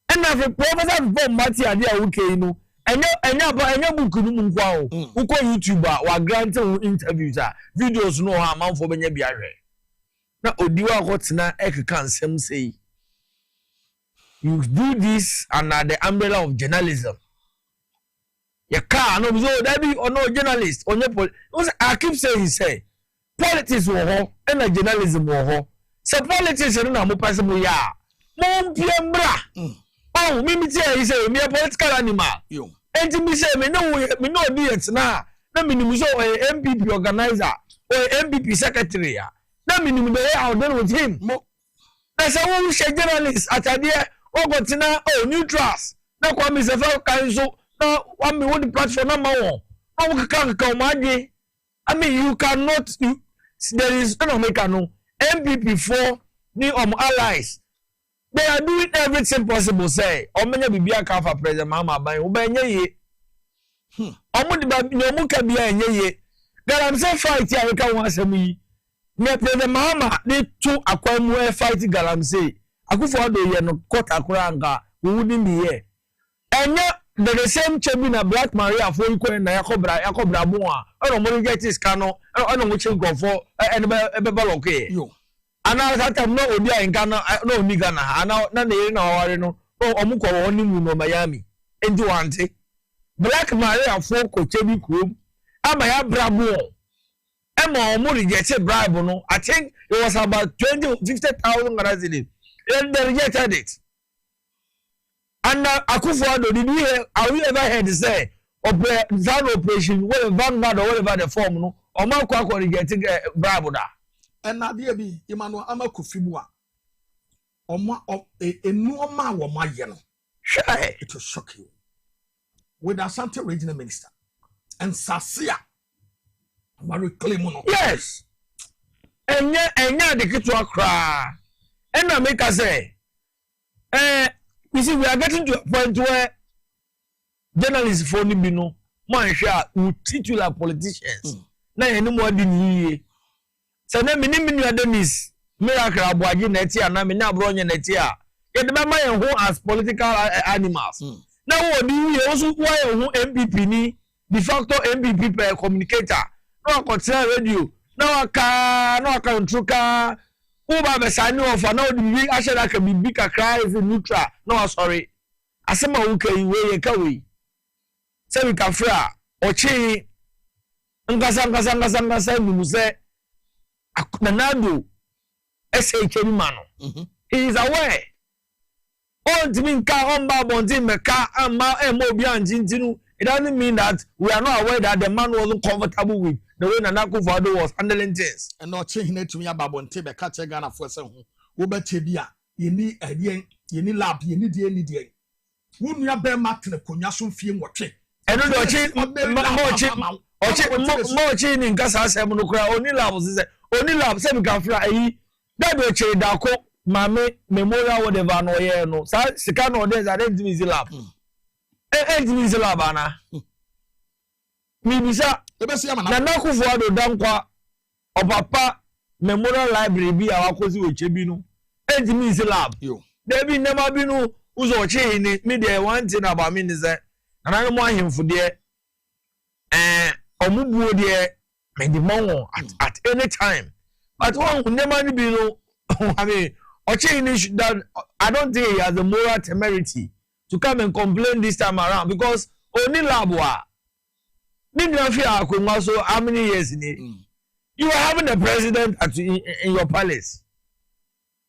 And after Professor Bob Mati Adia Ukeno, and your book uko YouTuber or granted interviews videos no amount for Benya Biare. Now Odiwa what's na can say you do this under the umbrella of journalism. You can't no that be or no journalist on your I keep saying politics war and journalism war. So politics are not possible ya. Mom Piembra. Oh, me tell you say me a political animal. And me say me no audience na. Na me so MPP organizer or MPP secretary. Na me no be out there with him. Na say we share journalists at there o go tina neutrals. Na kwa me say fa kan so na one me the platform na ma won. Na we kan ma I mean you cannot there is no make no MPP for the allies. They are doing everything possible, say. Omenya bibia ka for president Mama ban obenye ye. Omo di ba no mu ka bia enye ye. Galamse fight ya we ka won asem yi. Me president Mama they two akwamu fight Galamse. Akufo-Addo ye no court akura anga we wouldn't be here. Enye the same chebi na Black Maria for iko na yakobra mo a. Ono mo get is kano. Ono mo chinko for ebe baloke. Yo. Ana sata no obi a Ghana no ni Ghana ana na na ware no omuko woni mu no Miami enti wante Black Maria for ko chebi krom ama ya brabo e mo omu reject bribe no I think it was about 50,000 Brazilian and they rejected it and Akufo-Addo did we have you ever heard say operation Vanguard or whatever the form no o ma kwa reject bribe da. And na dia bi Emmanuel Amakufibua enuoma wo maye no it will shock you with Asante regional minister and Sasia Mary claim no yes enya de kitwa kra and na make us say you see we are getting to a point where journalists for ni bi no man hwa titular politicians na enum adi ni so na mini Adenis miracle aboaje na ti ana me na abronye na ti a ye de ma ye ho as political animals na wo di ye osu wo ye ho MPP ni de facto MPP per communicator no akotra radio na aka ntruka wo ba be sani ofa na wo di ashara ka bibi kakra is neutral no sorry asema wo kai we ye ka we se we ka fra ochi ngasa mu se Nanado SH Mano. He is aware. All Timin Ka on Babontin Meka and Ma Mobian Jintinu. It doesn't mean that we are not aware that the man wasn't comfortable with the way Akufo-Addo was handling things. And not changing it to me about Bonte Catcher Ghana for some Uber Tibia. You need a you need lab, you need any day. Wouldn't you bear Martin a Kunyasun film watching? And more chin in Gasa Semunukra, only labs only lab say we can fly that be che da ko mame memorial whatever no ye no sa sika no dey that easy lab easy lab ana mi bisa na Akufo-Addo dankwa opapa memorial library bi awakosi ochebi no easy lab there be never be no uzo che ni me dey one thing about me is na mo ahemfo de omubuo de and the money at any time. But one will never be no. I mean, that I don't think he has the moral temerity to come and complain this time around because only labwa. So how many years in it? You are having a president in your palace.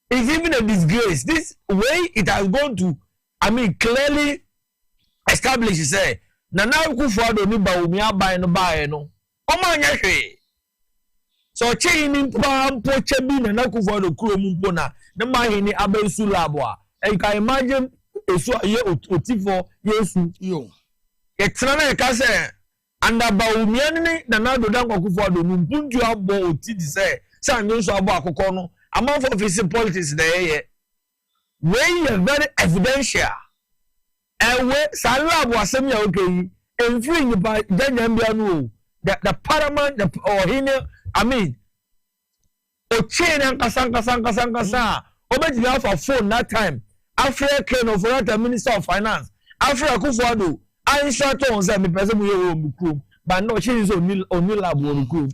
It's even a disgrace. This way it has gone to, I mean, clearly establish. Say, Nana Akufo-Addo ni ba umia ba no. So chain pampo chebi na Akufo-Addo kuro mumpo na mahini abensu labwa. And you can imagine esu ye otifo yesu yo. Yetra na ka say andaba umiani na na do dan kwakufo ado no mpuntu abo oti di say anyo so abo akokọ no amount of his politics na ye wey very evidential ewe salabo asem ya okay enfri ni ba janyan bia no the paramount or hine I mean o chain and kasa obedi for phone that time Africa no for the minister of finance Africa Kufuado I shot on say me person mu ye wo krom but no chain is only lab wo krom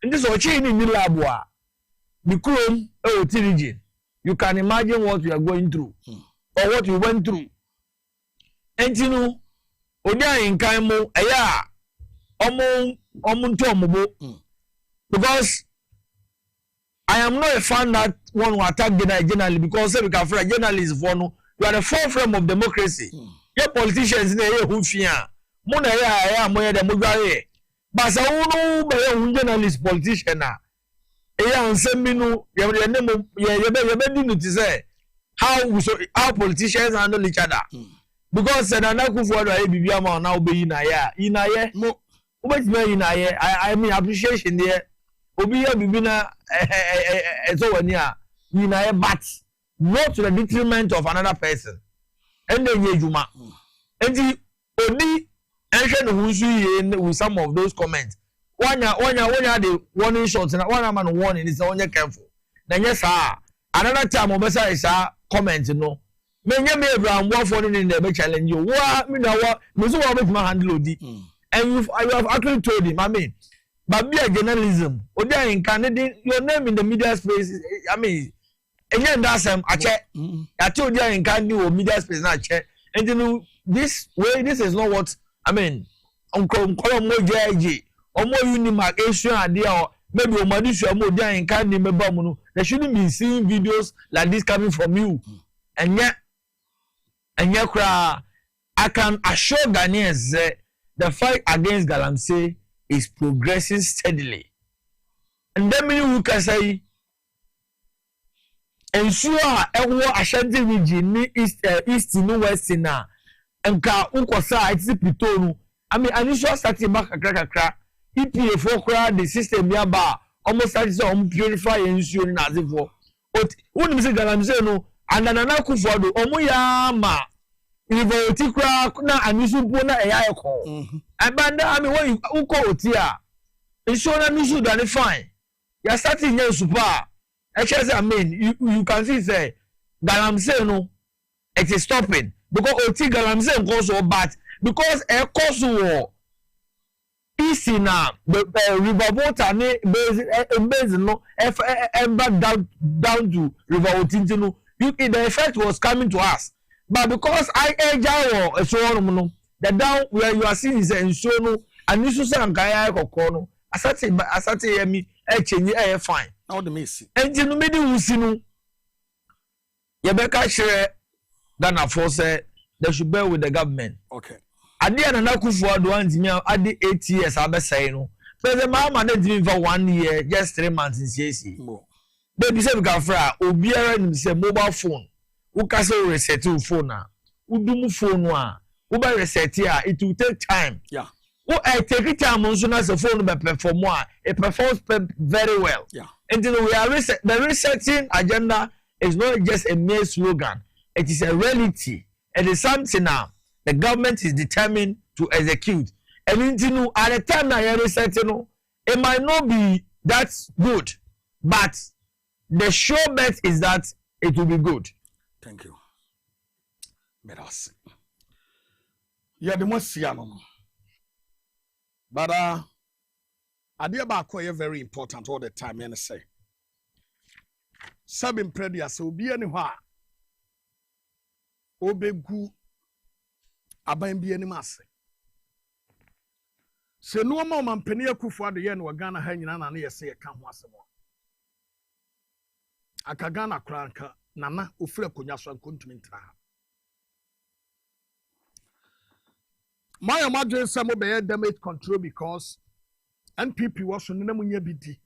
ndi so chain ni lab wa the krom o ti region you can imagine what you are going through or what you went through entinu odia inkan mu eya omunto omubo because I am not a fan that one who attack the journalists because we can find journalists for no you are the forefront of democracy your politicians na ye hu fia mo na ya mo ye dem gwaye but say wonu be ye journalist politician na eya nsem bi no ye be di no to say how politicians handle each other because na Kufuado aye bibia ma na obeyi na ye mo obetime yi na ye I mean appreciation there obi ya bibina so wani a yi na ye but not to the detriment of another person and then ye juma and odi enhwe no hunsu ye with some of those comments wanya the warning shots na one man warning is onye careful na nye sa another time obesa is comment no menye me Abraham wafo ni na be challenge you wa me na wa me so wa be handle odi and you have actually told him I mean but be a journalism odi in Canada your name in the media space I mean again that's ache ati odi in Canada media space na ache and you know this is not what I mean uncle mo jeje omo unimark issue ade or maybe o madishu mo odi in Canada meba mu no they shouldn't be seeing videos like this coming from you and yet I can assure Ghanaians that the fight against Galamsey is progressing steadily. And then many who can say, ensure everyone Ashanti region ni east no west na enka unkosa it's pitonu. I mean, initial starting back kakra. EPA for kra the system yaba almost started to purify ensure na zifo. But when we say Galamsey no and Nana Kufuado omo ya ma Ivoti kra na anisu po na eya ekọ abanda I mean when you uko oti a ensure na nisu done fine you starting here super I mean you can see say Galamsey no it is stopping because oti Galamsey nko so but because e course wo isi na river water ne base no down to river Otinti no the effect was coming to us but because I ejawo so no the down where you are seeing is ensure no and you say nkaya kokko no asate yemi change fine now the messi and you medi wusi no ye beka hire Ghana for say they should bear with the government okay ade na Kufuado antimi ade 8 years abesai no but the mama na dimi for 1 year just 3 months in CAC baby say we can fra obiara nim say mobile phone who can say reset your phone na udum phone a who by reset here it will take time yeah who take time so na the phone be perform it performs very well yeah and then we are the resetting agenda is not just a mere slogan it is a reality it is something now the government is determined to execute and you know at the time na you resetting it might not be that good but the sure bet is that it will be good. Thank you. Merasi. Yeah, the most no. But idea ba ko very important all the time and say. Sabin predia so obi ani ho a obegu aban bi ani mase. Se no ma mampani Kufuado ye no Ghana ha nyina na ye se ye ka ho asemo. Akagana kranka nana ofura konya so ankontumi ntra my imagine some be damage control because NPP was no namunya bidi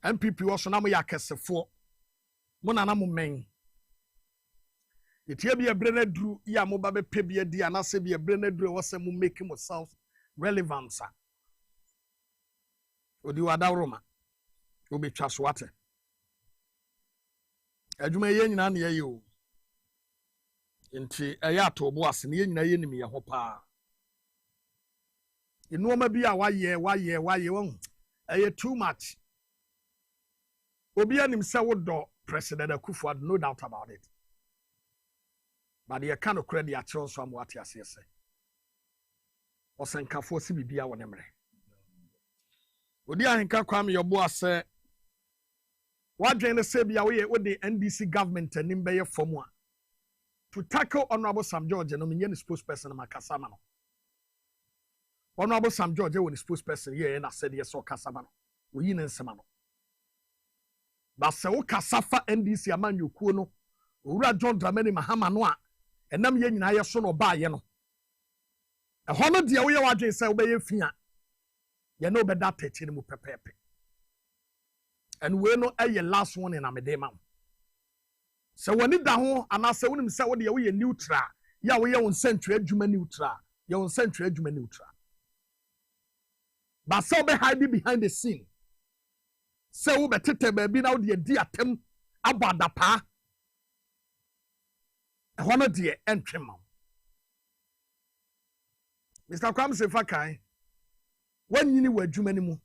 NPP was na mo yakesefo mo nana mo men It be a brain drew, ya mobabe pebia di anase be a brain drew was some making yourself relevant, sir. Odi wada Roma. Obi Chaswate. Adwuma ye nyina na ye o. Nti eya to bo ase na ye nyina ye nim ye ho pa. Inuoma bi a waye won. Eye too much. Obi anim se wodo President Akufo-Addo, no doubt about it. But you can't credit a chance from what you say. Osenkafo si bibia wonemre. Odi ahenka kwam your boss say what join say bia we the NDC government anim be form one to tackle Honorable Sam George no menye spokesperson makasama no. Honorable Sam George when spokesperson here na said yes so kasama no. We yin nsema no. But se wo kasafa NDC amanyokuo no Owura John Dramani Mahama no a enam ye nyina ye so no ba ye no. Eho no de wo ye wadwen se wo be ye fia. Ye no be that 13 mu pepepe. And we no aye last one in amedema. So when it da ho anase wonim se wo de ye neutral. Ya wo ye won central adwuma neutral. Ye won central adwuma neutral. But so be hide behind the scene. Se wo betete ba bi na wo de di atem abada pa. Eho no de entwema. Mr. Kwam Sefa kai when yini wa adwuma ni mu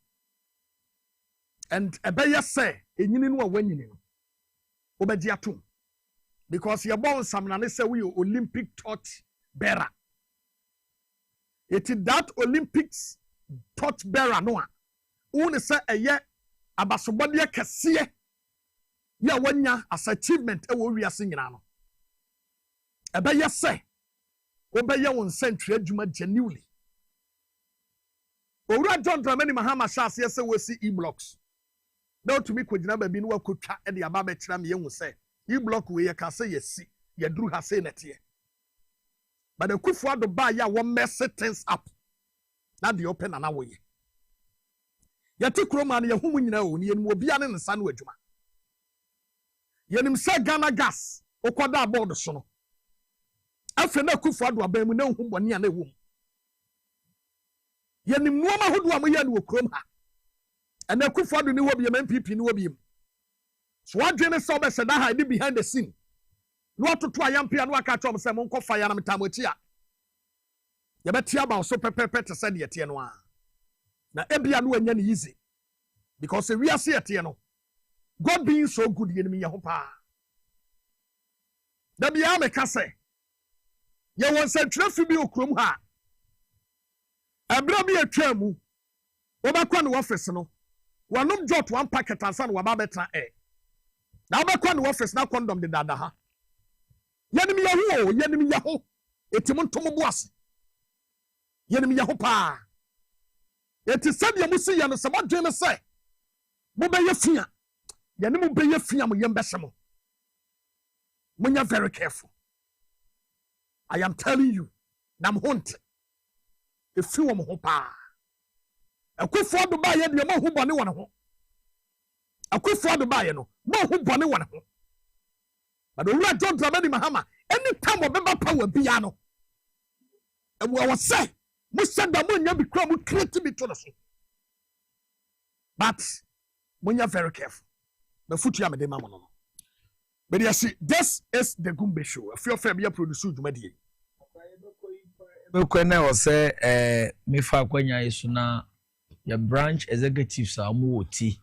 and ebeye say enyini no wa nyini no obedi atom because your born samna ne say we Olympic torch bearer it is that Olympics torch bearer no a won say eye abasobode kese ya wanya as achievement e wo wiase nyina no ebeye say obeye won century adwuma genuinely Owura John Dramani Mahama shas yes we e-blocks. Now to me kwagina ba bi no akotwa e de aba ba kira me yehu say e-block we ye ka say yesi ye duru ha say nete. But the Akufo-Addo ba ya wo mess things up. Na the open na wo ye. Ye te kroma na ye hu nyina o ni enu obi ane nsa no adwuma. Ye nim say Ghana gas okwada board so no. Afa na Akufo-Addo aba mu na hu bone ya na ewu. Yenim nuoma hodo amoya no okrom ha and Akufo-Addo ni wobi MPP ni wobi so adwene so be seda hide behind the scene no atoto ayampia no aka chom se mon kofa ya na metamochi a ye betia ba so pepepe te se de yete no a na ebia no anya ni easy because we are see yete no God being so good yenim ye ho pa da bia me ka se ye won se trafi bi okrom ha Abra bi atwa mu obakwa no office no wanom jot one packet ansa no waba betra na obakwa no office na condom de dada ha yenim ye ho etim ntom boase yenim ye ho pa eti sadia musi ye no se modwene se mo be ye fia yenim mo be ye fia mo ye mbese mo munya very careful. I am telling you nam hunt if you want pa Akufo-Addo ba ye de mo hu bone won ho Akufo-Addo ba ye no mo hu bone won ho but Owura John Dramani Mahama anytime obeba power bia no e wo say mo sada mo nya bi kra mo create bi to no so but mo nya very careful the foot ya me de mama no but you see this is the Gumbe show if you be produce dwumadi Mekwana was say me fa kwanya yesu na your branch executives are muoti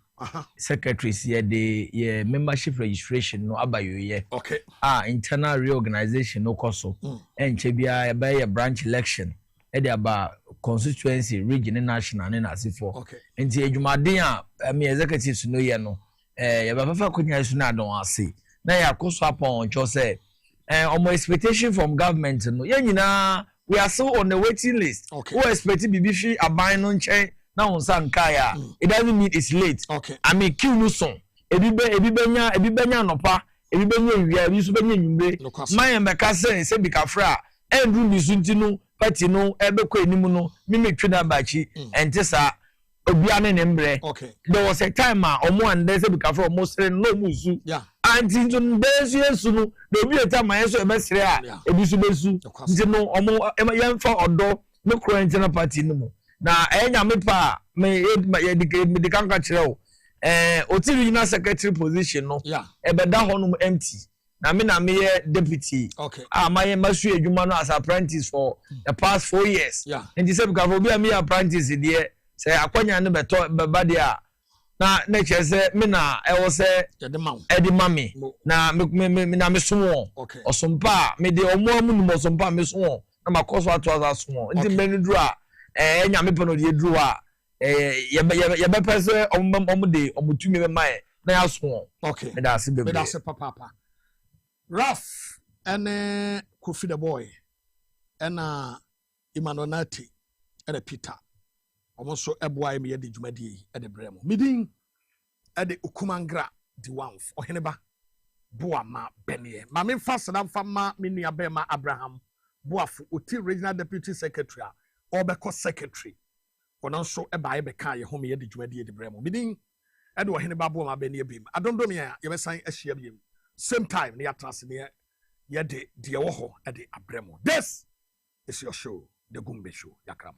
secretaries ye membership registration no abayo ye okay internal reorganization no koso enche bia be your branch election e dey about constituency region national na asifo okay enti adwumaden a me executives no ye no ye ba fa kwanya yesu na don ase na ya koso upon cho say expectation from government no ye nyina we are so on the waiting list. Okay. Who expecting BBF aban no nche na onsan kaya. It doesn't mean it's late. Okay. I mean kill no son. Ebi benya nopa, ebi benya wia, ebi so benya nyumbe. My mbeka say bi kafra. Endru bisunti no party no ebekọ enimu no mimetwe na bachi ente sa obiane ne mbre. Okay. There was a time omo and there say bi kafra omo sere no musu. Yeah. nti nso besu yesu no na obi eta man so e mesre a ebisu besu nti no omo yemfa odo me Corinthian party no mu na enya me pa me de kanka kire o oti regional secretary position no ebeda ho no empty na me deputy my masu adwuma no as apprentice for the past 4 years nti say because obi am apprentice there say akwanya no beto beba there na chese me na e wo say edi mami na me so osompa me de omo amu no osompa me so na makoso ato aso nti me no duru a enya me pe no de duru a ye be pese omo de omutumi be mai na ya so me da se be papa Raf and Kofi the boy and Imanonati and Peter almost so eboy me the Jumadi at the Bremo meeting at the Ukumangra the one or Heneba Boama Benny Mammy Fasten and Fama Mini Abema Abraham Boafu Uti Regional Deputy Secretary or Beko Secretary or also a by Bekai home at the Jumadi at the Bremo meeting at Heneba Boama Benny Beam. I don't know me, you may sign a share him. Same time, near Transinia, yet the Dioho at the Abremo. This is your show, the Gumbe Show, Yakram.